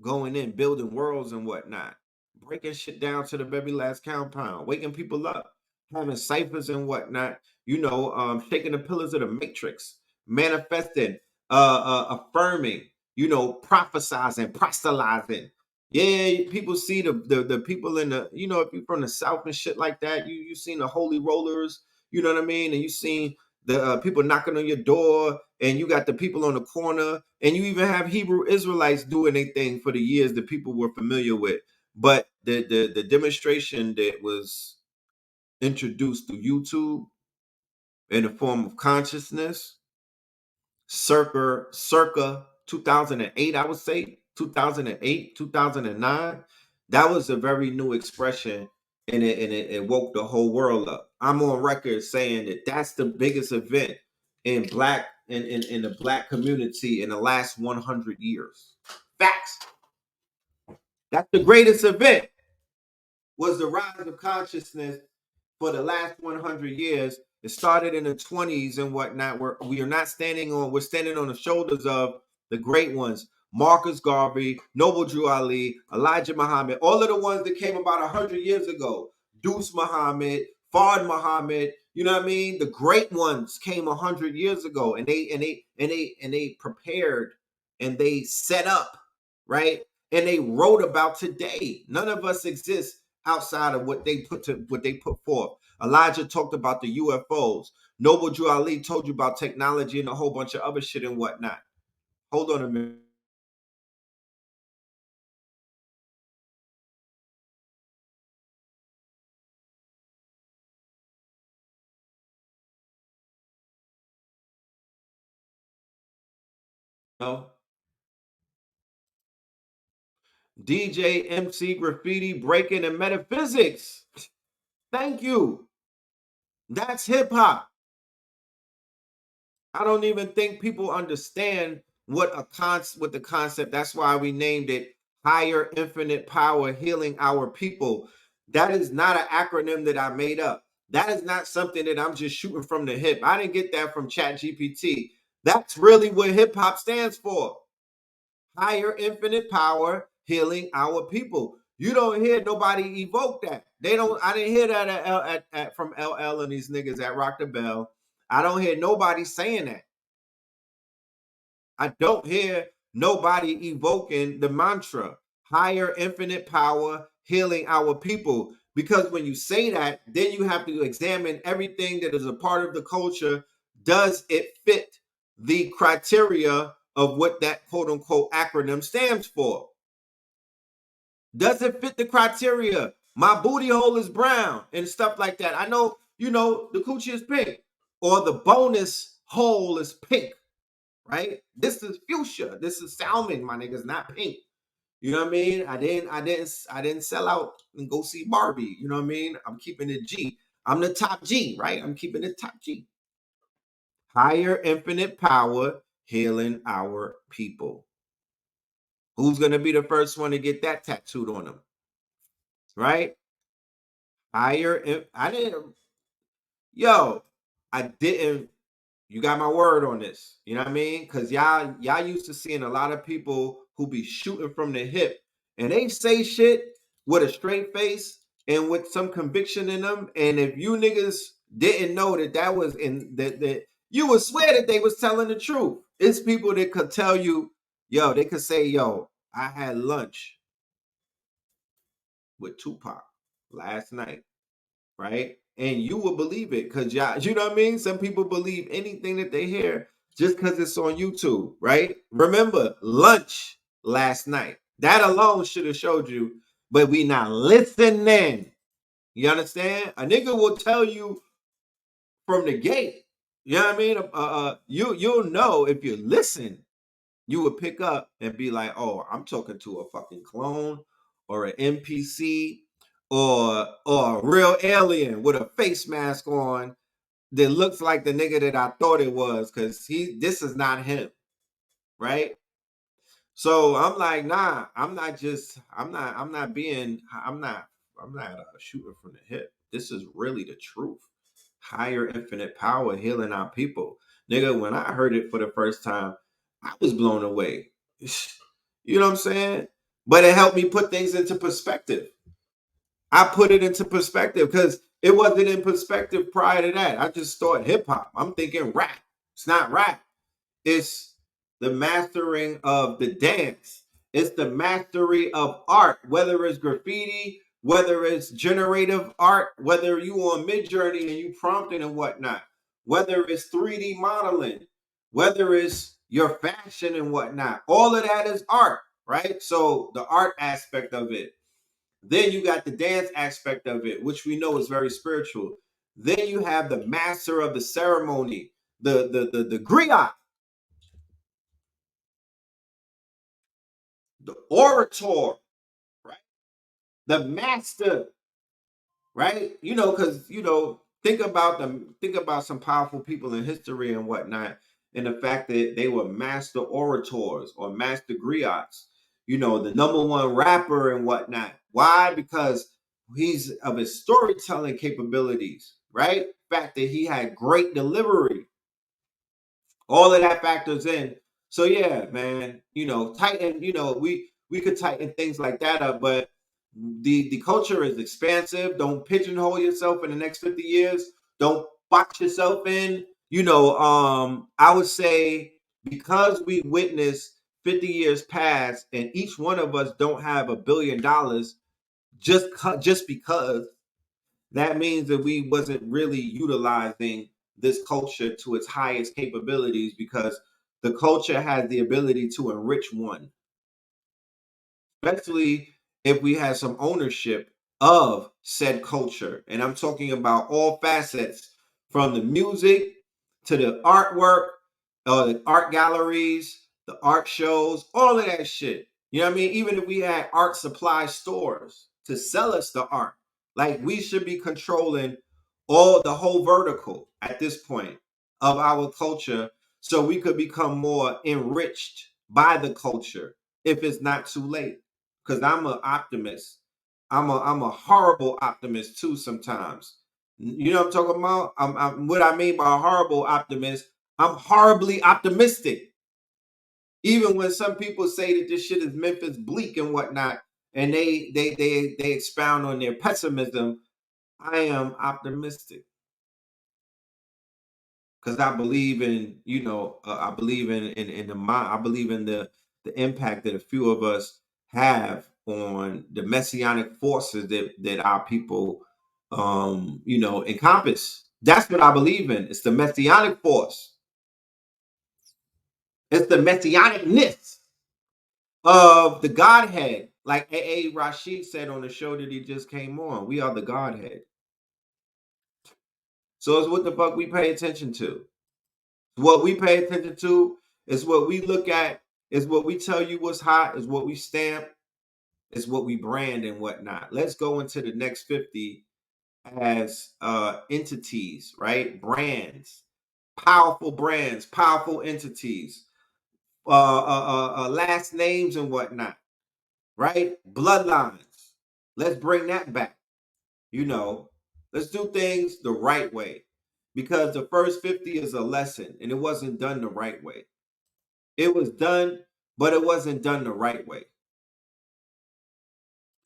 S2: going in, building worlds and whatnot, breaking shit down to the very last compound, waking people up, having ciphers and whatnot, shaking the pillars of the matrix, manifesting, affirming, prophesizing, proselytizing. Yeah, people see the people in the, if you're from the South and shit like that, you seen the holy rollers, you know what I mean? And you seen the people knocking on your door, and you got the people on the corner, and you even have Hebrew Israelites doing their thing for the years that people were familiar with. But the demonstration that was introduced through YouTube in the form of consciousness, circa 2008, I would say 2008, 2009, that was a very new expression, and it woke the whole world up. I'm on record saying that that's the biggest event in the black community in the last 100 years. Facts. That's the greatest event, was the rise of consciousness for the last 100 years. It started in the 20s and whatnot. We're standing on the shoulders of the great ones. Marcus Garvey, Noble Drew Ali, Elijah Muhammad, all of the ones that came about 100 years ago. Deuce Muhammad, Fard Muhammad, you know what I mean? The great ones came 100 years ago, and they prepared, and they set up, right? And they wrote about today. None of us exist outside of what they put forth. Elijah talked about the UFOs. Noble Drew Ali told you about technology and a whole bunch of other shit and whatnot. Hold on a minute. No. DJ, MC, graffiti, breaking, and metaphysics. Thank you. That's hip hop. I don't even think people understand what the concept. That's why we named it Higher Infinite Power Healing Our People. That is not an acronym that I made up. That is not something that I'm just shooting from the hip. I didn't get that from ChatGPT. That's really what hip hop stands for. Higher Infinite Power Healing Our People. You don't hear nobody evoke that. I didn't hear that from LL and these niggas at Rock the Bell. I don't hear nobody saying that. I don't hear nobody evoking the mantra, higher infinite power, healing our people. Because when you say that, then you have to examine everything that is a part of the culture. Does it fit the criteria of what that quote unquote acronym stands for? Does it fit the criteria? My booty hole is brown and stuff like that. I know, the coochie is pink, or the bonus hole is pink. right? This is fuchsia. This is salmon, my niggas, not pink. You know what I mean? I didn't sell out and go see Barbie. You know what I mean? I'm keeping it G. I'm the top G, right? I'm keeping it top G. Higher infinite power healing our people. Who's gonna be the first one to get that tattooed on them? Right? Higher. I didn't. Yo, I didn't. You got my word on this. You know what I mean? Because y'all used to seeing a lot of people who be shooting from the hip, and they say shit with a straight face and with some conviction in them. And if you niggas didn't know that was in that you would swear that they was telling the truth. It's people that could tell you, yo, they could say, yo, I had lunch with Tupac last night, right? And you will believe it because y'all, you know what I mean? Some people believe anything that they hear just because it's on YouTube, right? Remember, lunch last night. That alone should have showed you, but we not listening. You understand? A nigga will tell you from the gate. You know what I mean? You'll know if you listen. You would pick up and be like, "Oh, I'm talking to a fucking clone or an NPC or a real alien with a face mask on that looks like the nigga that I thought it was, because this is not him, right?" So I'm like, nah, I'm not shooting from the hip. This is really the truth. Higher infinite power healing our people. Nigga, when I heard it for the first time, I was blown away. You know what I'm saying? But it helped me put things into perspective. I put it into perspective because it wasn't in perspective prior to that. I just thought hip hop. I'm thinking rap. It's not rap. It's the mastering of the dance. It's the mastery of art, whether it's graffiti, whether it's generative art, whether you on Midjourney and you prompting and whatnot, whether it's 3D modeling, whether it's your fashion and whatnot. All of that is art, right? So the art aspect of it. Then you got the dance aspect of it, which we know is very spiritual. Then you have the master of the ceremony, the griot, the orator, right? The master, right? Because think about some powerful people in history and whatnot, and the fact that they were master orators or master griots. The number one rapper and whatnot. Why? Because he's of his storytelling capabilities, right? Fact that he had great delivery. All of that factors in. So yeah, man, tighten, we could tighten things like that up, but the culture is expansive. Don't pigeonhole yourself in the next 50 years. Don't box yourself in. I would say because we witnessed 50 years pass and each one of us don't have $1 billion just because that means that we wasn't really utilizing this culture to its highest capabilities because the culture has the ability to enrich one, especially if we had some ownership of said culture. And I'm talking about all facets, from the music to the artwork, the art galleries, the art shows, all of that shit. You know what I mean? Even if we had art supply stores to sell us the art, like we should be controlling all the whole vertical at this point of our culture so we could become more enriched by the culture if it's not too late. Because I'm an optimist. I'm a horrible optimist too sometimes. You know what I'm talking about? What I mean by horrible optimist, I'm horribly optimistic. Even when some people say that this shit is Memphis bleak and whatnot, and they expound on their pessimism, I am optimistic because I believe in I believe in the mind. I believe in the impact that a few of us have on the messianic forces that our people encompass. That's what I believe in. It's the messianic force. It's the messianicness of the Godhead. Like A.A. Rashid said on the show that he just came on, we are the Godhead. So it's what the fuck we pay attention to. What we pay attention to It's what we look at, it's what we tell you what's hot, is what we stamp, it's what we brand and whatnot. Let's go into the next 50 as entities, right? Brands, powerful entities, last names and whatnot, right? Bloodlines. Let's bring that back. You know, let's do things the right way, because the first 50 is a lesson and it wasn't done the right way. It was done, but it wasn't done the right way.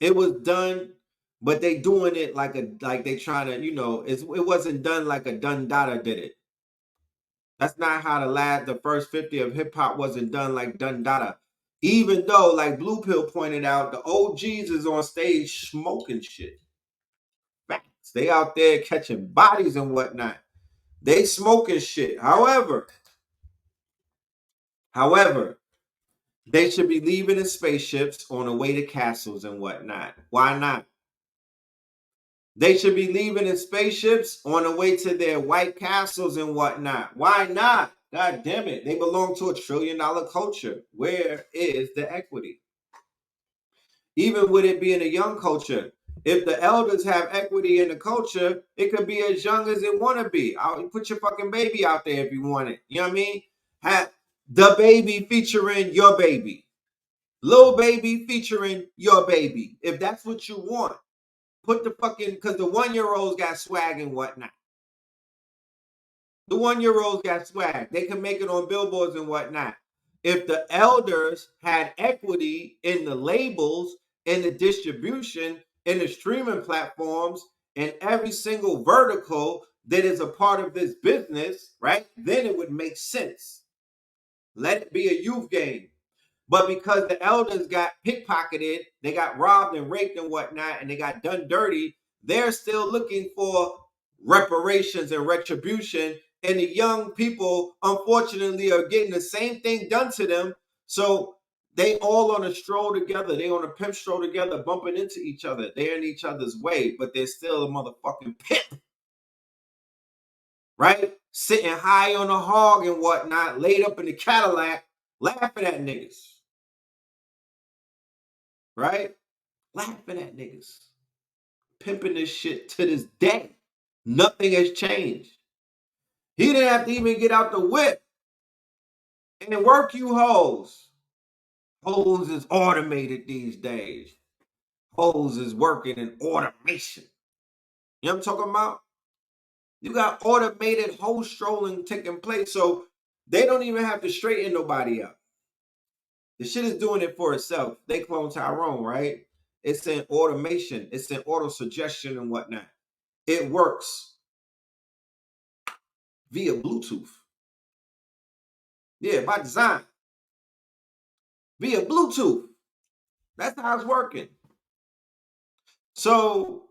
S2: It was done, but they doing it like they trying to, it wasn't done like a Dundada did it. That's not how the first 50 of hip hop wasn't done like Dundada. Even though, like Blue Pill pointed out, the OGs is on stage smoking shit. Facts. They out there catching bodies and whatnot. They smoking shit. However, they should be leaving in spaceships on the way to castles and whatnot. Why not? They should be leaving in spaceships on the way to their white castles and whatnot. Why not? God damn it. They belong to $1 trillion culture. Where is the equity? Even with it being a young culture, if the elders have equity in the culture, it could be as young as it want to be. I'll put your fucking baby out there if you want it. You know what I mean? Have the baby featuring your baby. Lil Baby featuring your baby. If that's what you want. Put the fucking, because the 1-year-olds got swag and whatnot. The 1-year-olds got swag. They can make it on billboards and whatnot. If the elders had equity in the labels, in the distribution, in the streaming platforms, and every single vertical that is a part of this business, right? Then it would make sense. Let it be a youth game. But because the elders got pickpocketed, they got robbed and raped and whatnot, and they got done dirty, they're still looking for reparations and retribution. And the young people, unfortunately, are getting the same thing done to them. So they all on a stroll together. They on a pimp stroll together, bumping into each other. They're in each other's way, but they're still a motherfucking pimp. Right? Sitting high on a hog and whatnot, laid up in the Cadillac, laughing at niggas. Right? Laughing at niggas. Pimping this shit to this day. Nothing has changed. He didn't have to even get out the whip and work you hoes. Hoes is automated these days. Hoes is working in automation. You know what I'm talking about? You got automated hoe strolling taking place, so they don't even have to straighten nobody up. The shit is doing it for itself. They clone Tyrone, right? It's in automation. It's in auto suggestion and whatnot. It works via Bluetooth. Yeah, by design. Via Bluetooth. That's how it's working. So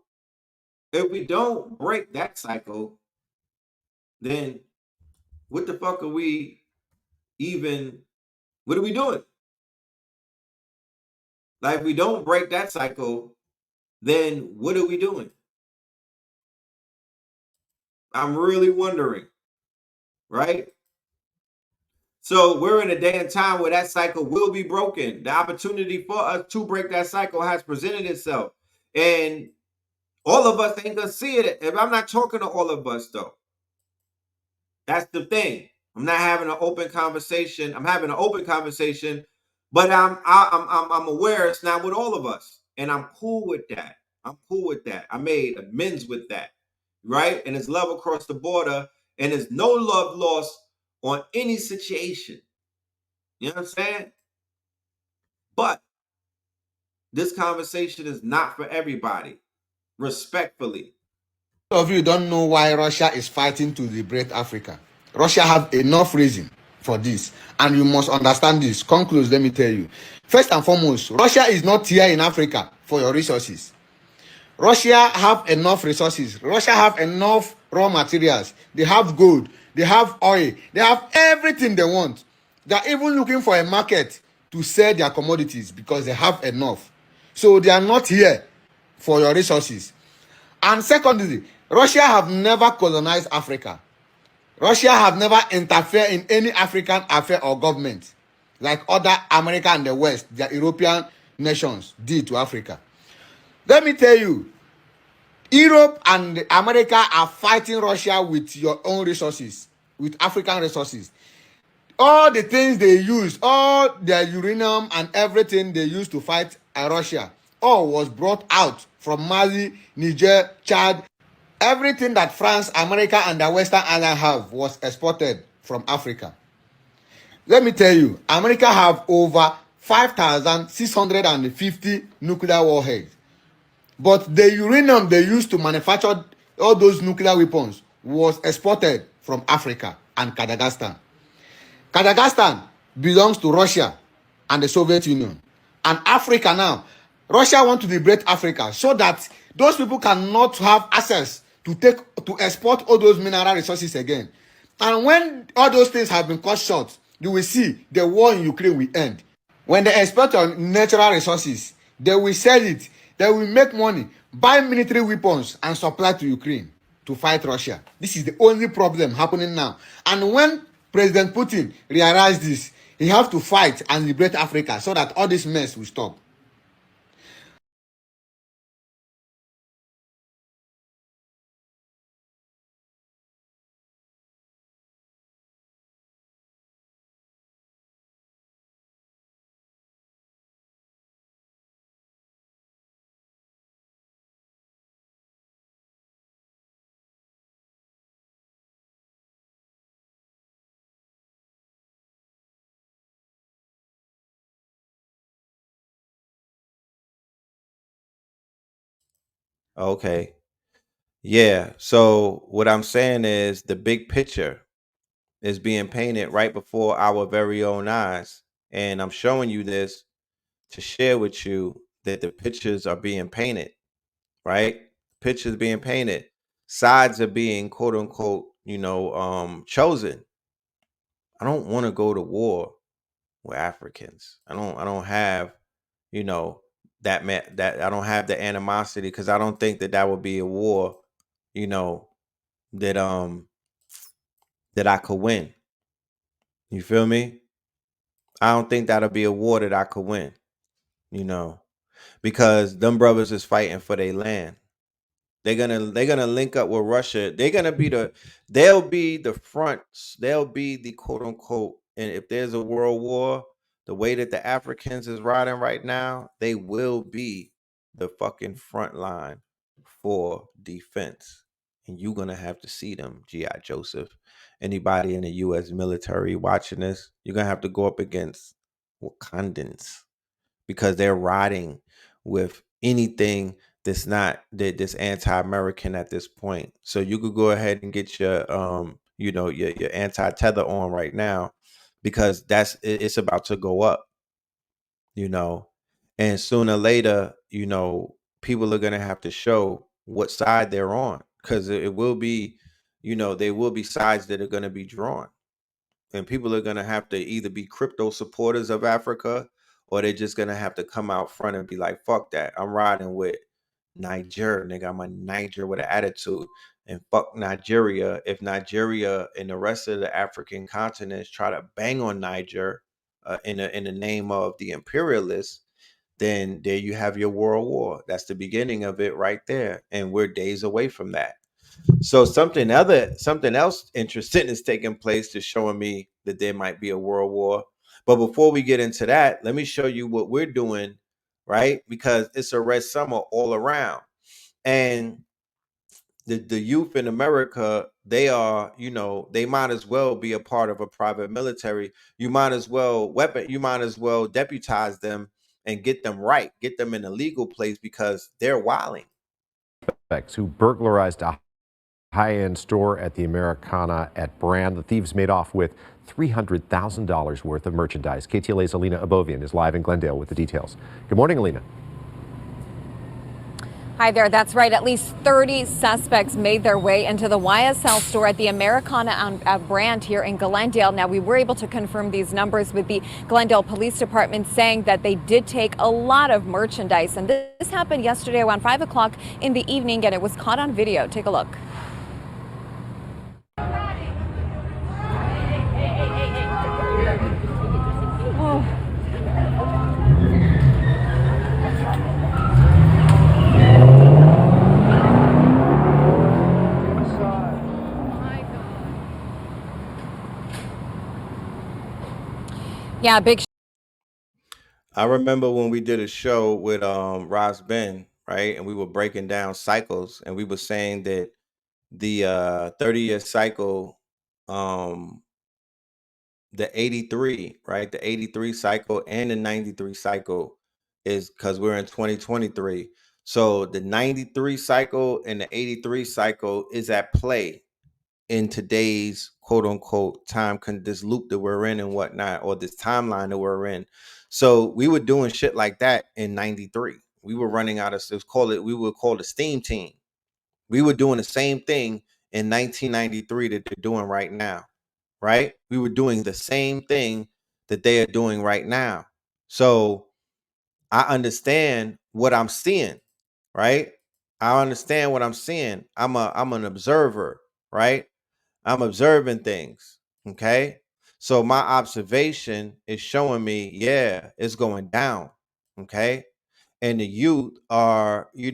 S2: if we don't break that cycle, then what the fuck are we even, what are we doing? Like, if we don't break that cycle, then what are we doing? I'm really wondering, right? So we're in a day and time where that cycle will be broken. The opportunity for us to break that cycle has presented itself. And all of us ain't gonna see it. If I'm not talking to all of us, though, that's the thing. I'm not having an open conversation. I'm having an open conversation, but I'm aware it's not with all of us, and I'm cool with that. I'm cool with that. I made amends with that, right? And it's love across the border, and there's no love lost on any situation. You know what I'm saying? But this conversation is not for everybody. Respectfully.
S11: Of you don't know why Russia is fighting to liberate Africa. Russia have enough reason for this, and you must understand this. Conclude, let me tell you. First and foremost, Russia is not here in Africa for your resources. Russia have enough resources. Russia have enough raw materials. They have gold. They have oil. They have everything they want. They're even looking for a market to sell their commodities because they have enough. So they are not here for your resources. And secondly, Russia have never colonized Africa. Russia have never interfered in any African affair or government like other America and the West, the European nations did to Africa. Let me tell you, Europe and America are fighting Russia with your own resources, with African resources. All the things they use, all their uranium and everything they used to fight Russia, all was brought out from Mali, Niger, Chad. Everything that France, America, and the Western Island have was exported from Africa. Let me tell you, America have over 5,650 nuclear warheads. But the uranium they used to manufacture all those nuclear weapons was exported from Africa and Kazakhstan. Kazakhstan belongs to Russia and the Soviet Union. And Africa now, Russia wants to liberate Africa so that those people cannot have access to export all those mineral resources again. And when all those things have been cut short, you will see the war in Ukraine will end. When they export on natural resources, they will sell it. They will make money, buy military weapons, and supply to Ukraine to fight Russia. This is the only problem happening now. And when President Putin realized this, he has to fight and liberate Africa so that all this mess will stop.
S2: Okay. Yeah. So what I'm saying is the big picture is being painted right before our very own eyes. And I'm showing you this to share with you that the pictures are being painted, right? Pictures being painted. Sides are being quote unquote, chosen. I don't want to go to war with Africans. I don't have, that I don't have the animosity because I don't think that would be a war, you know, that that I could win. You feel me? I don't think that'll be a war that I could win, because them brothers is fighting for their land. They're gonna link up with Russia. They'll be the fronts. They'll be the quote unquote. And if there's a world war, the way that the Africans is riding right now, they will be the fucking front line for defense. And you're gonna have to see them, G.I. Joseph. Anybody in the U.S. military watching this, you're gonna have to go up against Wakandans because they're riding with anything that's not that's anti-American at this point. So you could go ahead and get your your anti-tether on right now, because it's about to go up, and sooner or later, people are gonna have to show what side they're on, because it will be, there will be sides that are gonna be drawn. And people are going to have to either be crypto supporters of Africa, or they're just going to have to come out front and be like, fuck that. I'm riding with Niger, nigga. I'm a Niger with an attitude. And fuck Nigeria. If Nigeria and the rest of the African continents try to bang on Niger in the name of the imperialists, then there you have your world war. That's the beginning of it right there. And we're days away from that. So something else interesting is taking place to showing me that there might be a world war. But before we get into that, let me show you what we're doing, right? Because it's a red summer all around. And the youth in America, they are, they might as well be a part of a private military. You might as well deputize them and get them right, get them in a legal place, because they're wilding.
S12: Who burglarized a high-end store at the Americana at Brand. The thieves made off with $300,000 worth of merchandise. KTLA's Alina Abovian is live in Glendale with the details. Good morning, Alina.
S13: Hi there, that's right. At least 30 suspects made their way into the YSL store at the Americana Brand here in Glendale. Now, we were able to confirm these numbers with the Glendale Police Department, saying that they did take a lot of merchandise. And this happened yesterday around 5 o'clock in the evening, and it was caught on video. Take a look. Yeah, big.
S2: I remember when we did a show with Ross Ben, right? And we were breaking down cycles, and we were saying that the 30-year cycle, the 83, right? The 83 cycle and the 93 cycle is because we're in 2023. So the 93 cycle and the 83 cycle is at play in today's quote unquote this loop that we're in and whatnot, or this timeline that we're in. So we were doing shit like that in 93. We were running out of, we would call it steam team. We were doing the same thing in 1993 that they're doing right now, right? We were doing the same thing that they are doing right now. So I understand what I'm seeing, right? I understand what I'm seeing. I'm an observer, right? I'm observing things. Okay. So my observation is showing me, yeah, it's going down. Okay. And the youth are, they're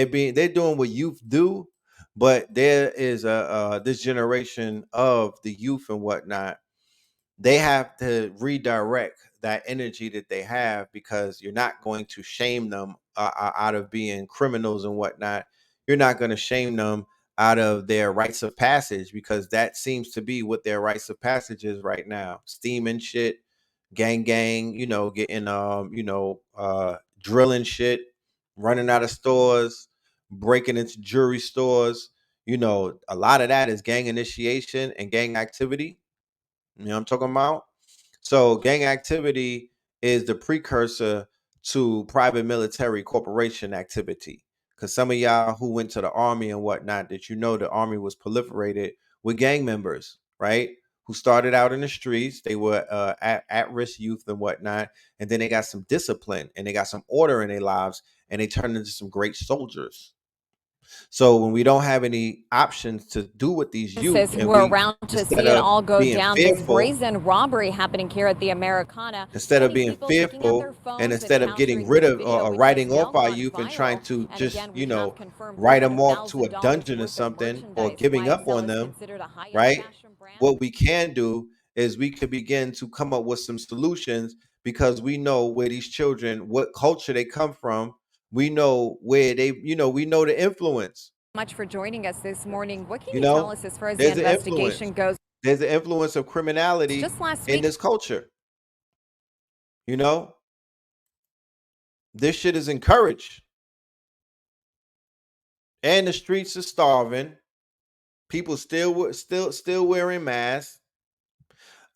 S2: doing what youth do, but there is this generation of the youth and whatnot. They have to redirect that energy that they have, because you're not going to shame them out of being criminals and whatnot. You're not going to shame them out of their rites of passage, because that seems to be what their rites of passage is right now. Steaming shit, gang, getting drilling shit, running out of stores, breaking into jewelry stores. A lot of that is gang initiation and gang activity. You know what I'm talking about? So gang activity is the precursor to private military corporation activity. Because some of y'all who went to the army and whatnot, that the army was proliferated with gang members, right? Who started out in the streets. They were at-risk youth and whatnot. And then they got some discipline and they got some order in their lives, and they turned into some great soldiers. So when we don't have any options to do with these youth, and
S13: We're
S2: we,
S13: around to see
S2: instead
S13: it
S2: of
S13: all go
S2: being
S13: down. This
S2: fearful,
S13: brazen robbery happening here at the Americana.
S2: instead of
S13: Many
S2: being
S13: people taking out their
S2: fearful, and
S13: phones,
S2: instead of getting
S13: encountering
S2: rid
S13: this
S2: of
S13: video,
S2: or
S13: which has
S2: writing
S13: now
S2: off our
S13: gone
S2: youth and trying
S13: viral.
S2: to
S13: And
S2: just,
S13: again, we have confirmed
S2: write them off to a
S13: $400,000
S2: dungeon or
S13: worth of
S2: something, or
S13: merchandise.
S2: giving up
S13: YSL
S2: on
S13: is
S2: them,
S13: considered a high-end
S2: right?
S13: fashion brand.
S2: What we can do is we could begin to come up with some solutions, because we know where these children, what culture they come from. We know where they, we know the influence.
S13: Much for joining us this morning. What can
S2: You
S13: you tell
S2: know,
S13: us as far as the
S2: there's an influence.
S13: investigation goes?
S2: There's an influence of criminality
S13: Just last
S2: in
S13: week,
S2: this culture. This shit is encouraged, and the streets are starving. People still wearing masks.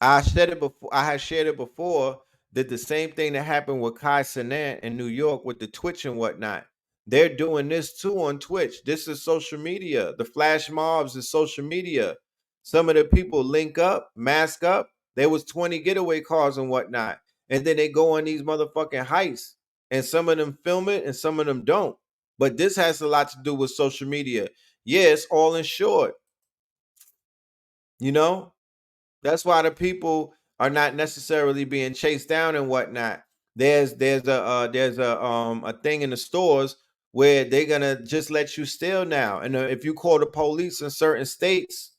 S2: I said it before. I had shared it before that the same thing that happened with Kai Cenat in New York with the Twitch and whatnot. They're doing this too on Twitch. This is social media. The flash mobs is social media. Some of the people link up, mask up. There was 20 getaway cars and whatnot, and then they go on these motherfucking heists. And some of them film it, and some of them don't. But this has a lot to do with social media. Yeah, it's all insured. That's why the people are not necessarily being chased down and whatnot. There's a thing in the stores where they're gonna just let you steal now, and if you call the police in certain states,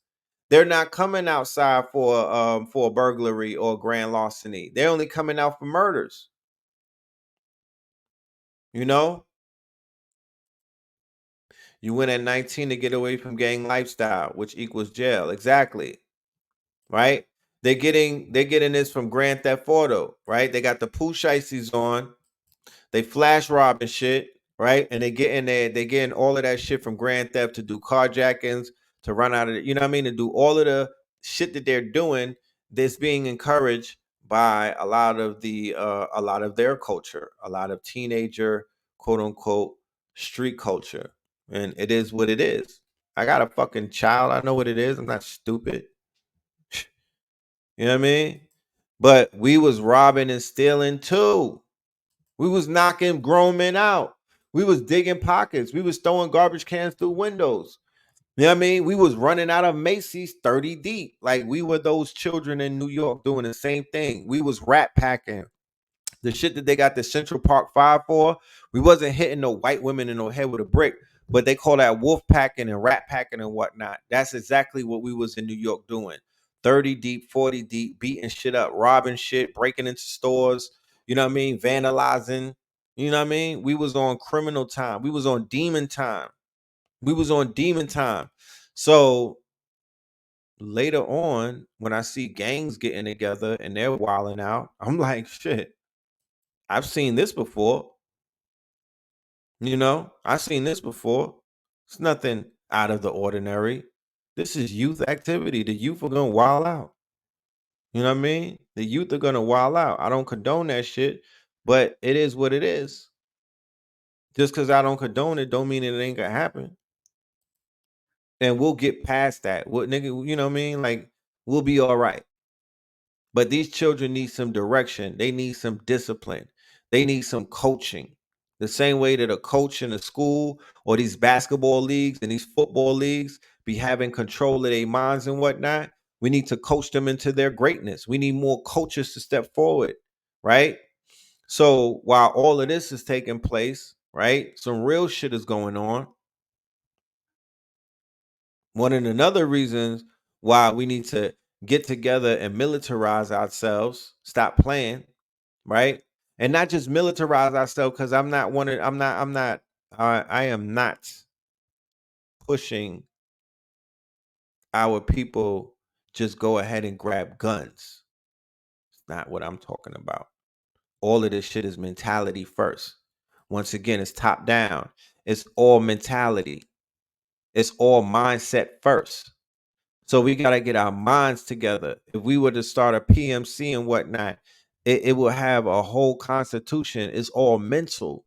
S2: they're not coming outside for a burglary or a grand larceny. They're only coming out for murders. You went at 19 to get away from gang lifestyle, which equals jail. Exactly. Right? They're getting this from Grand Theft Auto, right? They got the poo shiesties on, they flash robbing shit, right? And they getting all of that shit from Grand Theft to do carjackings, to run out of it, to do all of the shit that they're doing. That's being encouraged by a lot of their culture, a lot of teenager quote unquote street culture. And it is what it is. I got a fucking child. I know what it is. I'm not stupid. You know what I mean? But we was robbing and stealing too. We was knocking grown men out. We was digging pockets. We was throwing garbage cans through windows. You know what I mean? We was running out of Macy's 30 deep. Like, we were those children in New York doing the same thing. We was rat packing. The shit that they got the Central Park 5 for, we wasn't hitting no white women in the head with a brick, but they call that wolf packing and rat packing and whatnot. That's exactly what we was in New York doing. 30 deep, 40 deep, beating shit up, robbing shit, breaking into stores, you know what I mean, vandalizing, you know what I mean? We was on criminal time. We was on demon time. So later on, when I see gangs getting together and they're wilding out, I'm like, shit, I've seen this before. I've seen this before. It's nothing out of the ordinary. This is youth activity. The youth are gonna wild out. You know what I mean? The youth are gonna wild out. I don't condone that shit, but it is what it is. Just because I don't condone it, don't mean it ain't gonna happen. And we'll get past that. What nigga, you know what I mean? Like, we'll be all right. But these children need some direction. They need some discipline. They need some coaching. The same way that a coach in a school or these basketball leagues and these football leagues be having control of their minds and whatnot. We need to coach them into their greatness. We need more coaches to step forward, right? So while all of this is taking place, right, some real shit is going on. One of another reasons why we need to get together and militarize ourselves, stop playing, right? And not just militarize ourselves, because I am not pushing our people just go ahead and grab guns. It's not what I'm talking about. All of this shit is mentality first. Once again, it's top down. It's all mentality. It's all mindset first. So we got to get our minds together. If we were to start a PMC and whatnot, it will have a whole constitution. It's all mental,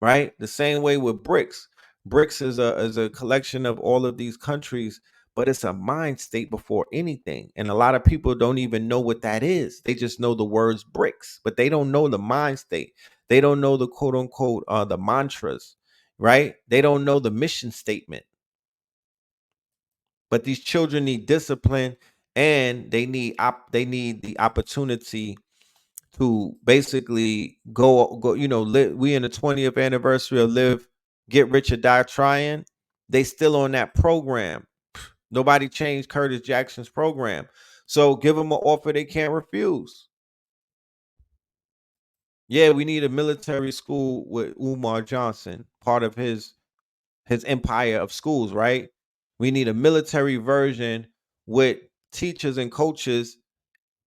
S2: right? The same way with BRICS. BRICS is a collection of all of these countries, but it's a mind state before anything. And a lot of people don't even know what that is. They just know the words BRICS, but they don't know the mind state. They don't know the quote unquote the mantras, right? They don't know the mission statement. But these children need discipline, and they need the opportunity to basically go live. We in the 20th anniversary of Live, Get Rich or Die Trying. They still on that program. Nobody changed Curtis Jackson's program. So give them an offer they can't refuse. Yeah, we need a military school with Umar Johnson, part of his empire of schools, right? We need a military version with teachers and coaches,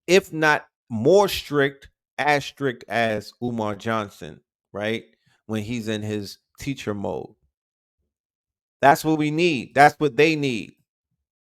S2: if not more strict as Umar Johnson, right? When he's in his teacher mode. That's what we need. That's what they need.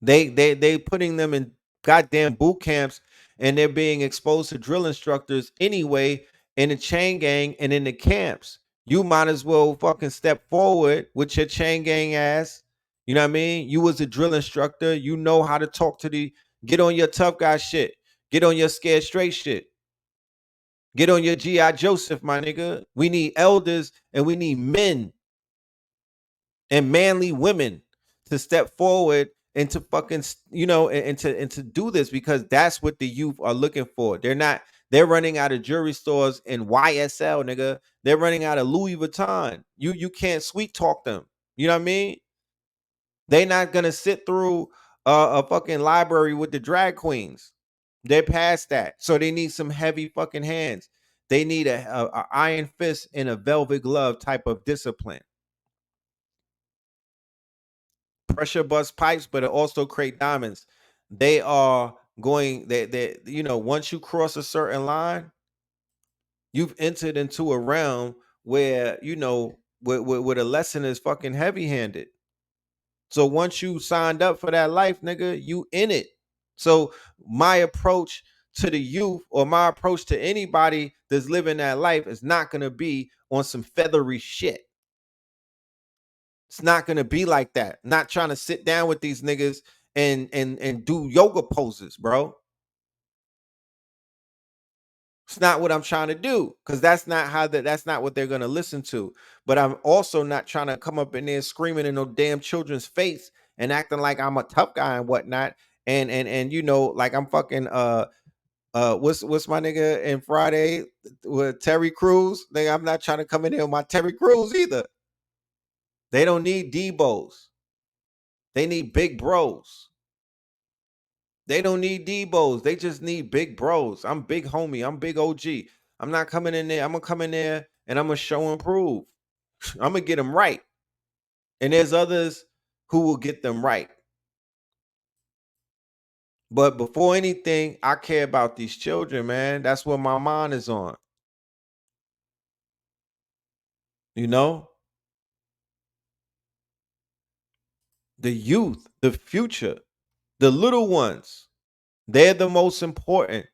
S2: They putting them in goddamn boot camps, and they're being exposed to drill instructors anyway in the chain gang and in the camps. You might as well fucking step forward with your chain gang ass. You know what I mean? You was a drill instructor. You know how to talk to get on your tough guy shit. Get on your scared straight shit. Get on your G.I. Joseph, my nigga. We need elders and we need men and manly women to step forward and to fucking and to do this, because that's what the youth are looking for. They're running out of jewelry stores in YSL, nigga. They're running out of Louis Vuitton. You can't sweet talk them. You know what I mean? They're not gonna sit through a fucking library with the drag queens. They're past that. So they need some heavy fucking hands. They need a iron fist and a velvet glove type of discipline. Pressure bust pipes, but it also create diamonds. They are going they once you cross a certain line, you've entered into a realm where where the lesson is fucking heavy-handed. So once you signed up for that life, nigga, you in it. So my approach to the youth, or my approach to anybody that's living that life, is not gonna be on some feathery shit. It's not gonna be like that. Not trying to sit down with these niggas and do yoga poses, bro. It's not what I'm trying to do, because that's not what they're gonna listen to. But I'm also not trying to come up in there screaming in no damn children's face and acting like I'm a tough guy and whatnot. And like I'm fucking what's my nigga in Friday with Terry Crews? Nigga, I'm not trying to come in here with my Terry Crews either. They don't need Debos. They need big bros. They don't need Debos. They just need big bros. I'm big homie. I'm big OG. I'm not coming in there. I'm gonna come in there and I'm gonna show and prove. I'm gonna get them right. And there's others who will get them right. But before anything, I care about these children, man. That's what my mind is on. You know? The youth, the future, the little ones. They're the most important.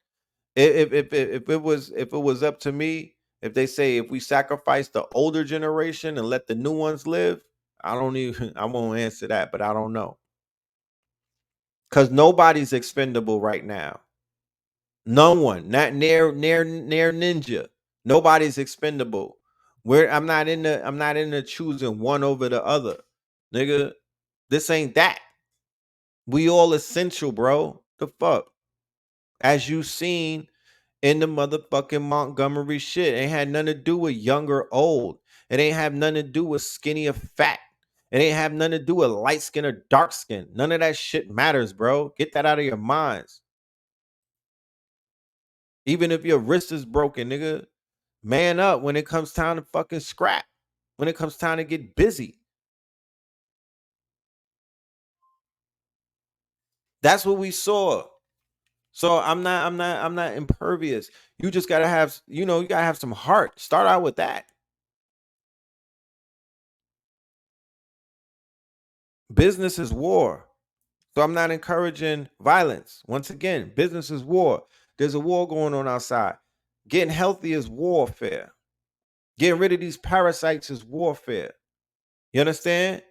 S2: If it was up to me, if they say if we sacrifice the older generation and let the new ones live, I don't even I won't answer that, but I don't know. Cuz nobody's expendable right now. No one, not near ninja. Nobody's expendable. I'm not in the choosing one over the other. Nigga, this ain't that. We all essential, bro. The fuck? As you seen in the motherfucking Montgomery shit. It ain't had nothing to do with young or old. It ain't have nothing to do with skinny or fat. It ain't have nothing to do with light skin or dark skin. None of that shit matters, bro. Get that out of your minds. Even if your wrist is broken, nigga, man up when it comes time to fucking scrap. When it comes time to get busy. That's what we saw. So I'm not impervious. You just gotta have, you gotta have some heart. Start out with that. Business is war. So I'm not encouraging violence. Once again, business is war. There's a war going on outside. Getting healthy is warfare. Getting rid of these parasites is warfare. You understand?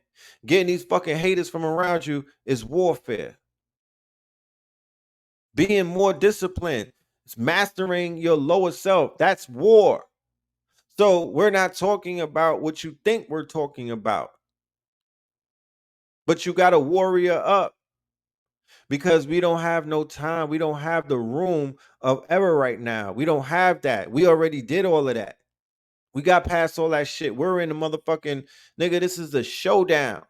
S2: Getting these fucking haters from around you is warfare. Being more disciplined, it's mastering your lower self. That's war. So we're not talking about what you think we're talking about. But you got to warrior up. Because we don't have no time. We don't have the room of error right now. We don't have that. We already did all of that. We got past all that shit. We're in the motherfucking nigga. This is the showdown.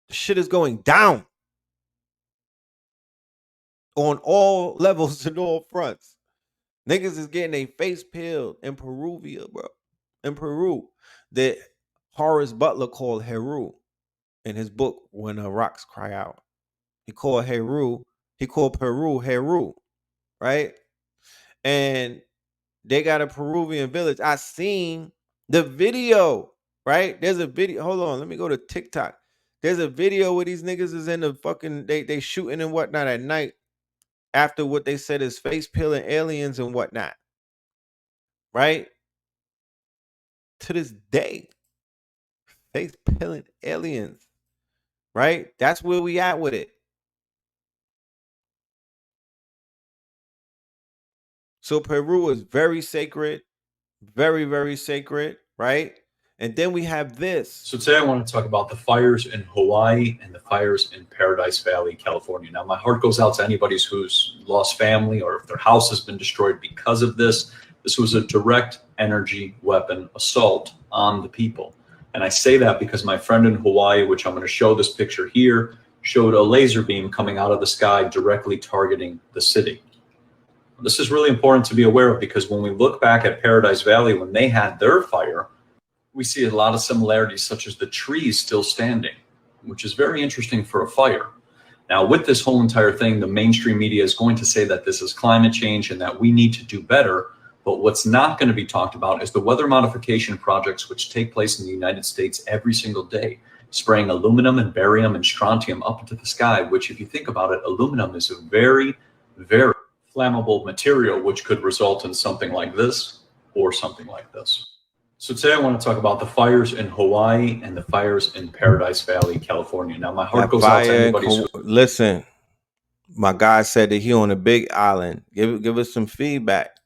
S2: The shit is going down on all levels and all fronts. Niggas is getting a face peeled in Peruvia, bro. In Peru, that Horace Butler called Heru in his book When the Rocks Cry Out. He called Peru Heru, right? And they got a Peruvian village. I seen the video, right? There's a video. Hold on, let me go to TikTok. There's a video where these niggas is in the fucking they shooting and whatnot at night after what they said is face peeling aliens and whatnot. Right? To this day, face peeling aliens. Right? That's where we at with it. So Peru is very sacred, very, very sacred, right? And then we have this.
S14: So today I want to talk about the fires in Hawaii and the fires in Paradise Valley, California. Now, my heart goes out to anybody who's lost family or if their house has been destroyed because of this. This was a direct energy weapon assault on the people. And I say that because my friend in Hawaii, which I'm going to show this picture here, showed a laser beam coming out of the sky directly targeting the city. This is really important to be aware of because when we look back at Paradise Valley, when they had their fire, we see a lot of similarities, such as the trees still standing, which is very interesting for a fire. Now, with this whole entire thing, the mainstream media is going to say that this is climate change and that we need to do better. But what's not going to be talked about is the weather modification projects which take place in the United States every single day, spraying aluminum and barium and strontium up into the sky, which, if you think about it, aluminum is a very, very flammable material, which could result in something like this or something like this. So today I want to talk about the fires in Hawaii and the fires in Paradise Valley, California. Now, my heart goes out to anybody.
S2: Listen, my guy said that he on a big island. Give us some feedback.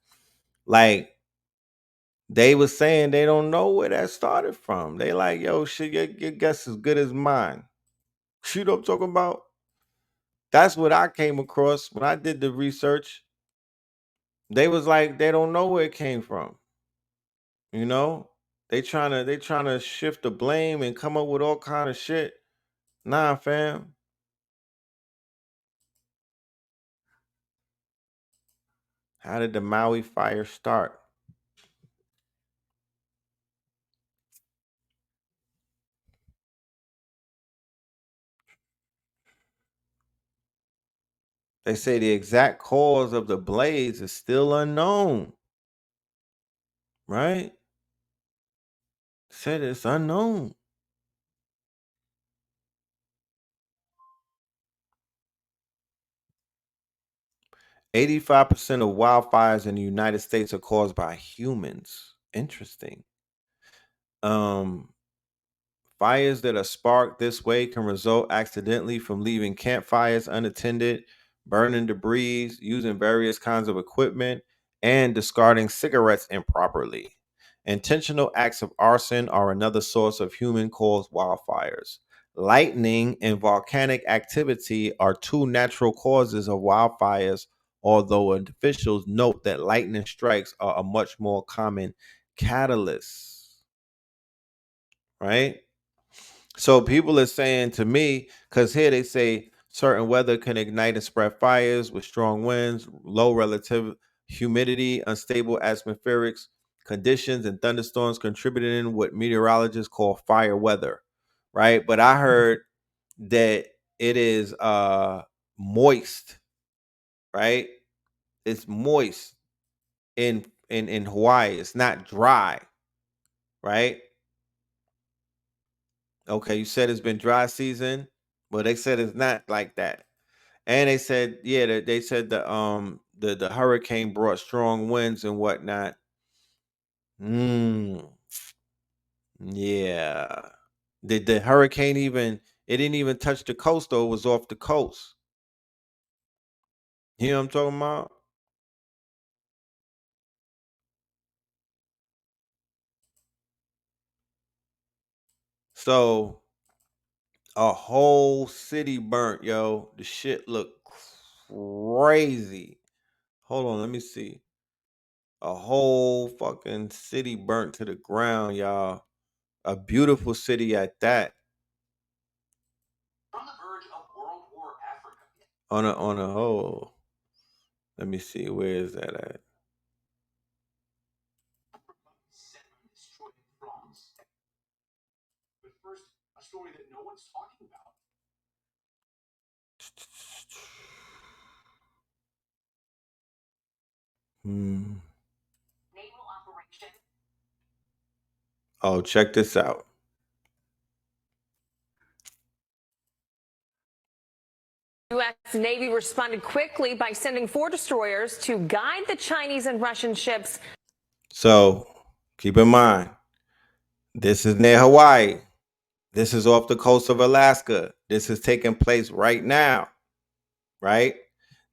S2: Like, they was saying they don't know where that started from. They like, yo, shit, your guess is good as mine. You know what I'm talking about? That's what I came across when I did the research. They was like, they don't know where it came from. You know? They trying to shift the blame and come up with all kind of shit. Nah, fam. How did the Maui fire start? They say the exact cause of the blaze is still unknown. Right? Said it's unknown. %85% of wildfires in the United States are caused by humans. Interesting. Fires that are sparked this way can result accidentally from leaving campfires unattended, burning debris, using various kinds of equipment, and discarding cigarettes improperly. Intentional acts of arson are another source of human-caused wildfires. Lightning and volcanic activity are two natural causes of wildfires, although officials note that lightning strikes are a much more common catalyst. Right? So people are saying to me, because here they say certain weather can ignite and spread fires with strong winds, low relative humidity, unstable atmospheric conditions, and thunderstorms contributing in what meteorologists call fire weather, right? But I heard that it is moist, right? It's moist in Hawaii. It's not dry, right? Okay, you said it's been dry season, but they said it's not like that. And they said, yeah, they said the hurricane brought strong winds and whatnot. Yeah. Did the hurricane even? It didn't even touch the coast, though. It was off the coast. You know what I'm talking about? So a whole city burnt, yo. The shit looked crazy. Hold on, let me see. A whole fucking city burnt to the ground, y'all. A beautiful city at that.
S15: On the verge of World War Africa.
S2: On a whole. Let me see, where is that at?
S4: But first, a story that no one's talking about.
S2: Oh, check this out.
S16: U.S. Navy responded quickly by sending 4 destroyers to guide the Chinese and Russian ships.
S2: So keep in mind, this is near Hawaii. This is off the coast of Alaska. This is taking place right now, right?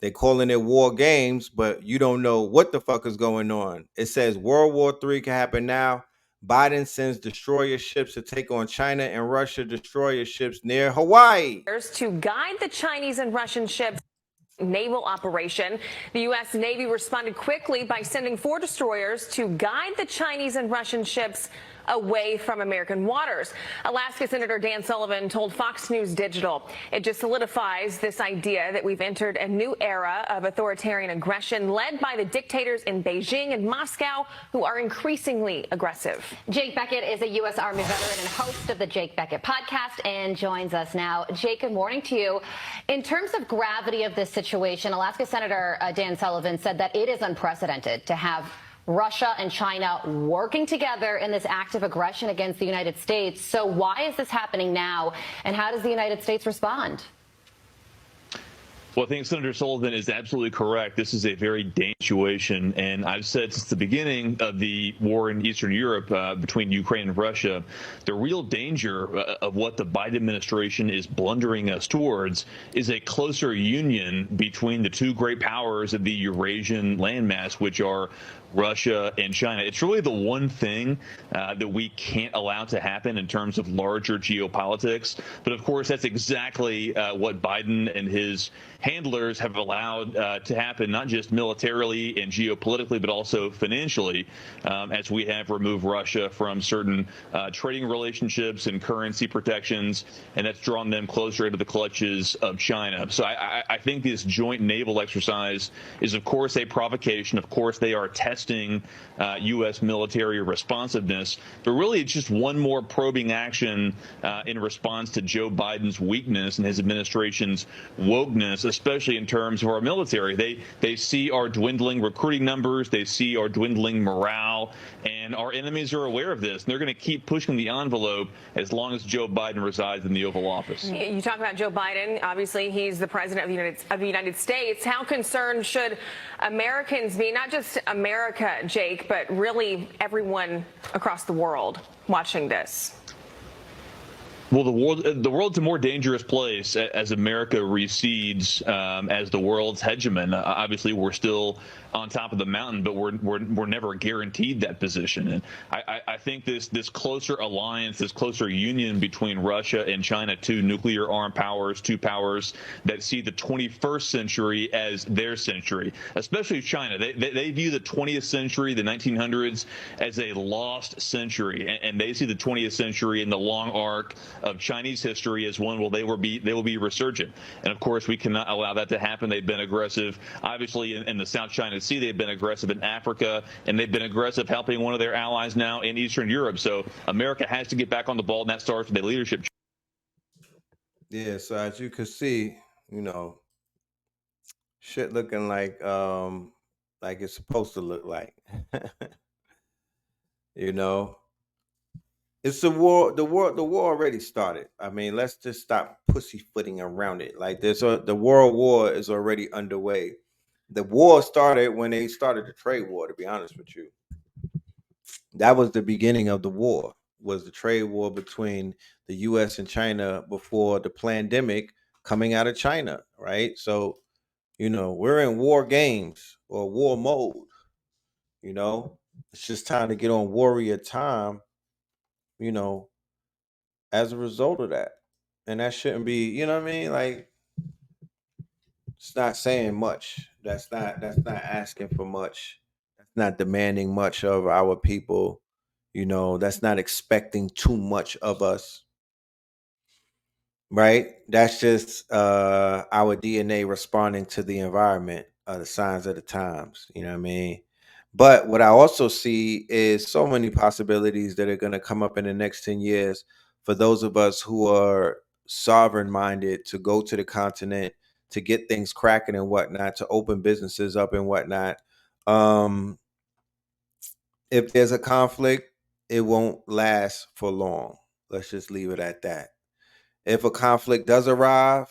S2: They're calling it war games, but you don't know what the fuck is going on. It says World War III can happen now. Biden sends destroyer ships to take on China and Russia destroyer ships near Hawaii.
S16: To guide the Chinese and Russian ships. Naval operation. The U.S. Navy responded quickly by sending 4 destroyers to guide the Chinese and Russian ships away from American waters. Alaska Senator Dan Sullivan told Fox News Digital it just solidifies this idea that we've entered a new era of authoritarian aggression led by the dictators in Beijing and Moscow who are increasingly aggressive.
S17: Jake Beckett is a U.S. Army veteran and host of the Jake Beckett podcast and joins us now. Jake, good morning to you. In terms of gravity of this situation, Alaska Senator Dan Sullivan said that it is unprecedented to have Russia and China working together in this act of aggression against the United States. So why is this happening now, and how does the United States respond?
S18: Well, I think Senator Sullivan is absolutely correct. This is a very dangerous situation, and I've said since the beginning of the war in Eastern Europe between Ukraine and Russia, the real danger of what the Biden administration is blundering us towards is a closer union between the two great powers of the Eurasian landmass, which are Russia and China. It's really the one thing that we can't allow to happen in terms of larger geopolitics. But of course, that's exactly what Biden and his handlers have allowed to happen, not just militarily and geopolitically, but also financially, as we have removed Russia from certain trading relationships and currency protections, and that's drawn them closer into the clutches of China. So I think this joint naval exercise is, of course, a provocation. Of course, they are testing U.S. military responsiveness, but really it's just one more probing action in response to Joe Biden's weakness and his administration's wokeness, especially in terms of our military. They see our dwindling recruiting numbers, they see our dwindling morale, and our enemies are aware of this. And they're going to keep pushing the envelope as long as Joe Biden resides in the Oval Office.
S16: You talk about Joe Biden. Obviously, he's the president of the United States. How concerned should Americans be, not just America, Jake, but really everyone across the world watching this?
S18: Well, the world's a more dangerous place as America recedes as the world's hegemon. Obviously, we're still on top of the mountain, but we're never guaranteed that position. And I think this closer alliance, this closer union between Russia and China, two nuclear armed powers, two powers that see the 21st century as their century, especially China. They view the 20th century, the 1900s, as a lost century, and they see the 20th century in the long arc of Chinese history as one. Well, they will be resurgent, and of course we cannot allow that to happen. They've been aggressive, obviously, in the South China Sea. They've been aggressive in Africa, and they've been aggressive helping one of their allies now in Eastern Europe. So America has to get back on the ball, and that starts with the leadership.
S2: Yeah, so as you can see, shit looking like it's supposed to look like. you know, it's the war. The war already started. I mean, let's just stop pussyfooting around it. Like the world war is already underway. The war started when they started the trade war. To be honest with you, that was the beginning of the war. Was the trade war between the U.S. and China before the pandemic coming out of China, right? So, we're in war games or war mode. It's just time to get on warrior time. You know, as a result of that. And that shouldn't be, you know what I mean? Like it's not saying much. That's not asking for much. That's not demanding much of our people. That's not expecting too much of us. Right? That's just our DNA responding to the environment, the signs of the times. You know what I mean? But what I also see is so many possibilities that are going to come up in the next 10 years for those of us who are sovereign minded to go to the continent, to get things cracking and whatnot, to open businesses up and whatnot. If there's a conflict, it won't last for long. Let's just leave it at that. If a conflict does arrive,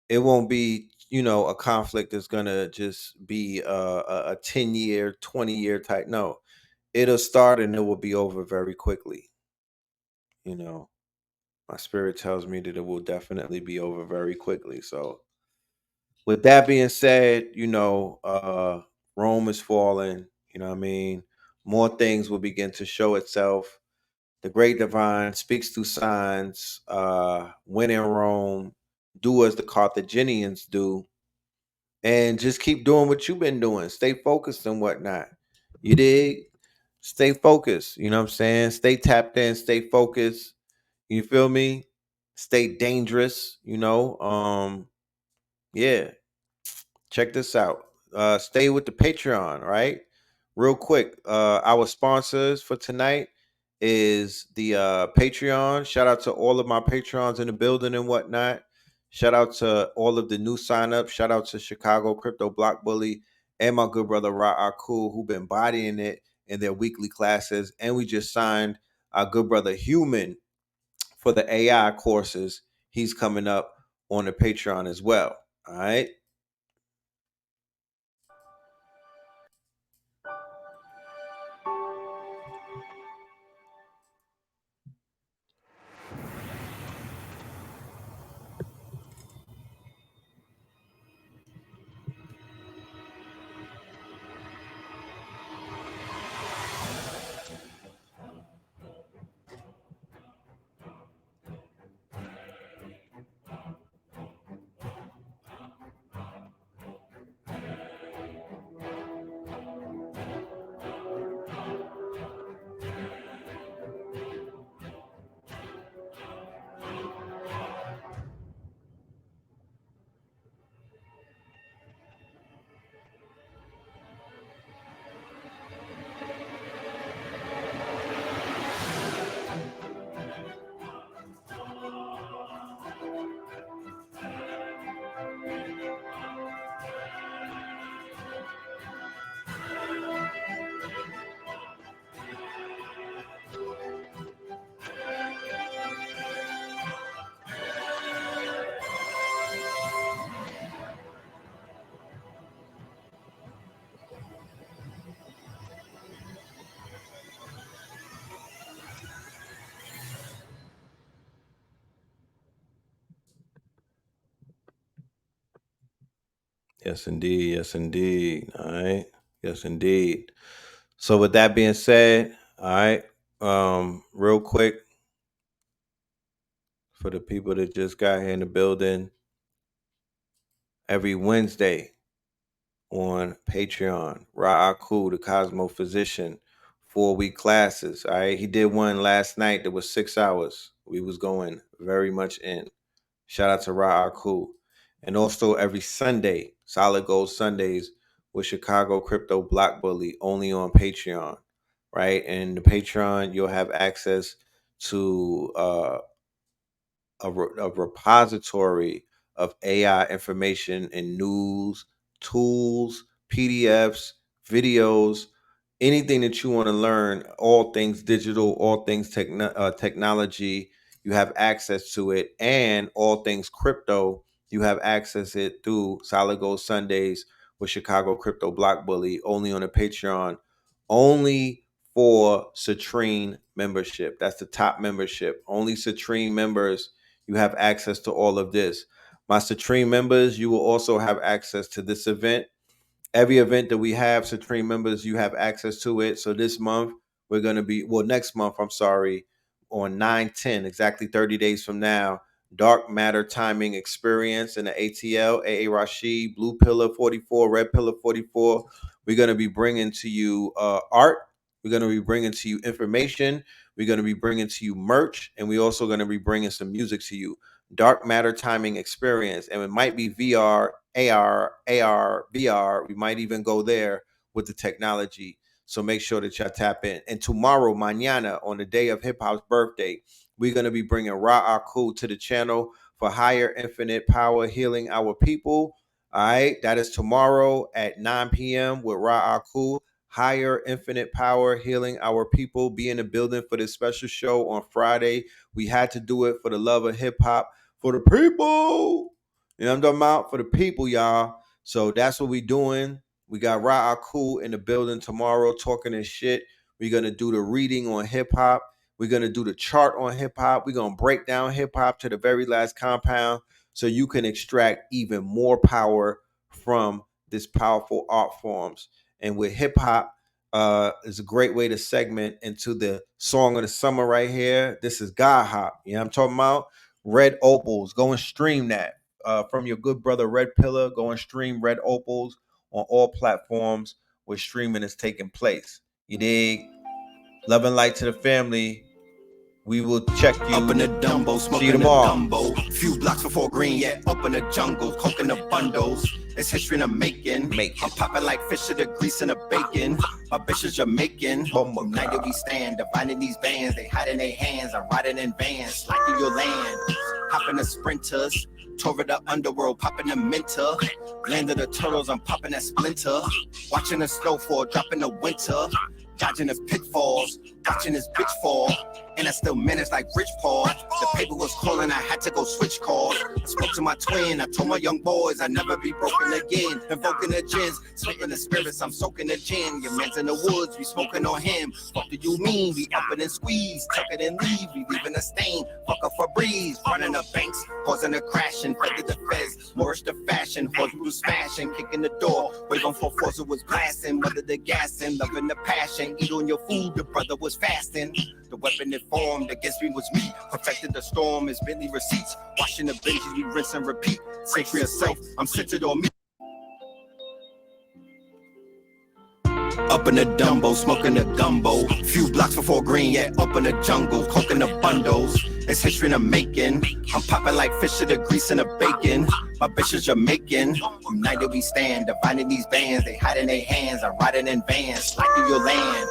S2: it won't be, a conflict that's gonna just be a 10-year, 20-year type. No, it'll start and it will be over very quickly. My spirit tells me that it will definitely be over very quickly. So, with that being said, Rome is falling. You know what I mean? More things will begin to show itself. The great divine speaks through signs. When in Rome, do as the Carthaginians do, and just keep doing what you've been doing. Stay focused and whatnot. You dig? Stay focused. You know what I'm saying? Stay tapped in. Stay focused. You feel me? Stay dangerous. Yeah. Check this out. Stay with the Patreon, right? Real quick, our sponsors for tonight is the Patreon. Shout out to all of my Patreons in the building and whatnot. Shout out to all of the new signups. Shout out to Chicago Crypto Block Bully and my good brother AHKU, who've been bodying it in their weekly classes. And we just signed our good brother Human for the AI courses. He's coming up on the Patreon as well. All right. Yes, indeed. Yes, indeed. All right. Yes, indeed. So with that being said, all right, real quick for the people that just got here in the building, every Wednesday on Patreon, AHKU, the Cosmo Physician, 4-week classes. All right. He did one last night that was 6 hours. We was going very much in. Shout out to AHKU. And also every Sunday, Solid Gold Sundays with Chicago Crypto Block Bully, only on Patreon. Right. And the Patreon, you'll have access to a repository of AI information and news, tools, PDFs, videos, anything that you want to learn, all things digital, all things technology, you have access to it, and all things crypto, you have access it through Solid Gold Sundays with Chicago Crypto Block Bully, only on a Patreon, only for Citrine membership. That's the top membership. Only Citrine members, you have access to all of this. My Citrine members, you will also have access to this event. Every event that we have, Citrine members, you have access to it. So this month, we're going to be, next month, I'm sorry, on 9/10, exactly 30 days from now, Dark Matter Timing Experience in the ATL, AA Rashid, Blue Pillar 44, Red Pillar 44. We're going to be bringing to you art. We're going to be bringing to you information. We're going to be bringing to you merch. And we're also going to be bringing some music to you. Dark Matter Timing Experience. And it might be VR, AR, VR. We might even go there with the technology. So make sure that y'all tap in. And tomorrow, mañana, on the day of hip hop's birthday, we're going to be bringing AHKU to the channel for higher infinite power, healing our people. All right. That is tomorrow at 9 p.m. with AHKU. Higher infinite power, healing our people. Be in the building for this special show on Friday. We had to do it for the love of hip hop, for the people. You know what I'm talking about? For the people, y'all. So that's what we doing. We got AHKU in the building tomorrow talking this shit. We're going to do the reading on hip hop. We're going to do the chart on hip hop. We're going to break down hip hop to the very last compound so you can extract even more power from this powerful art forms. And with hip hop, is a great way to segment into the song of the summer right here. This is God Hop. You know what I'm talking about? Red Opals. Go and stream that from your good brother Red Pillar. Go and stream Red Opals on all platforms where streaming is taking place. You dig? Love and light to the family. We will check you.
S1: Up in the Dumbo, smoking the gumbo. Few blocks before green, yeah, up in the jungle, coking the bundles. It's history in the making. I'm popping like fish to the grease and the bacon. My bitch is Jamaican. United we stand, dividing these bands. They hide in their hands. I'm riding in vans, sliding your land. Hopping the sprinters. Tore the underworld, popping the minter. Land of the turtles, I'm popping that splinter. Watching the snowfall, dropping the winter. Dodging the pitfalls, watching this bitch fall. And I still managed like Rich Paul. The paper was calling, I had to go switch calls. I spoke to my twin, I told my young boys I'd never be broken again. Invoking the gins, smoking the spirits, I'm soaking the gin. Your man's in the woods, we smoking on him. What do you mean? We up it and squeeze, tuck it and leave. We leaving a stain, fuck up for breeze. Running the banks, causing a crashing. Fed the feds, Moorish the fashion. Horse we was smashing, kicking the door. Wave on 4-4s, it was blasting. Mother the gassing, loving the passion. Eat on your food, the brother was fasting. The weapon that formed against me was me. Perfected the storm is Bentley receipts. Washing the benches, we rinse and repeat. Sacred self, I'm centered on me. Up in the Dumbo, smoking the gumbo. Few blocks before green, yeah, up in the jungle, coking the bundles. It's history in the making. I'm popping like fish to the grease and the bacon. My bitch is Jamaican. United we stand, dividing these bands. They hide in their hands. I'm riding in vans, sliding your land.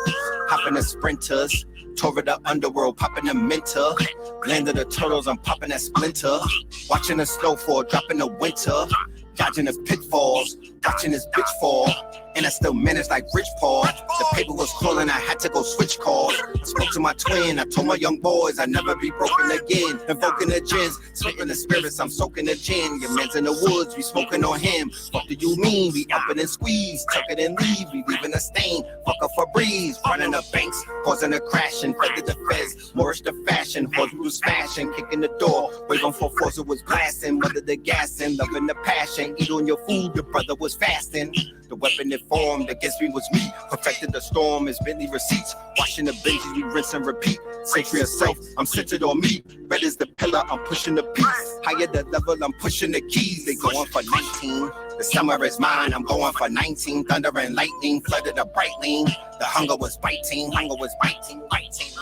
S1: Hopping the sprinters. Tore the underworld, popping the minter. Land of the turtles, I'm popping that splinter. Watching the snowfall, dropping the winter. Dodging the pitfalls, watching this bitch fall. And I still managed like Rich Paul. The paper was calling, I had to go switch calls. Spoke to my twin, I told my young boys I'd never be broken again. Invoking the gins, spitting the spirits, I'm soaking the gin. Your man's in the woods, we smoking on him. What do you mean? We up and squeeze, tuck it and leave, we leaving a stain. Fuck up for breeze, running the banks, causing a crash and fed the feds. Moorish the fashion, horse was smashing, kicking the door. Wave on 4-4, it was blasting, mother the gas and loving the passion. Eat on your food, your brother was fasting. The weapon that formed against me was me. Perfected the storm as Bentley receipts. Washing the benches, we rinse and repeat. Century of self, I'm centered on me. Red is the pillar, I'm pushing the piece. Higher the level, I'm pushing the keys. They going for 19. The summer is mine, I'm going for 19. Thunder and lightning flooded a bright lean. The hunger was biting, biting.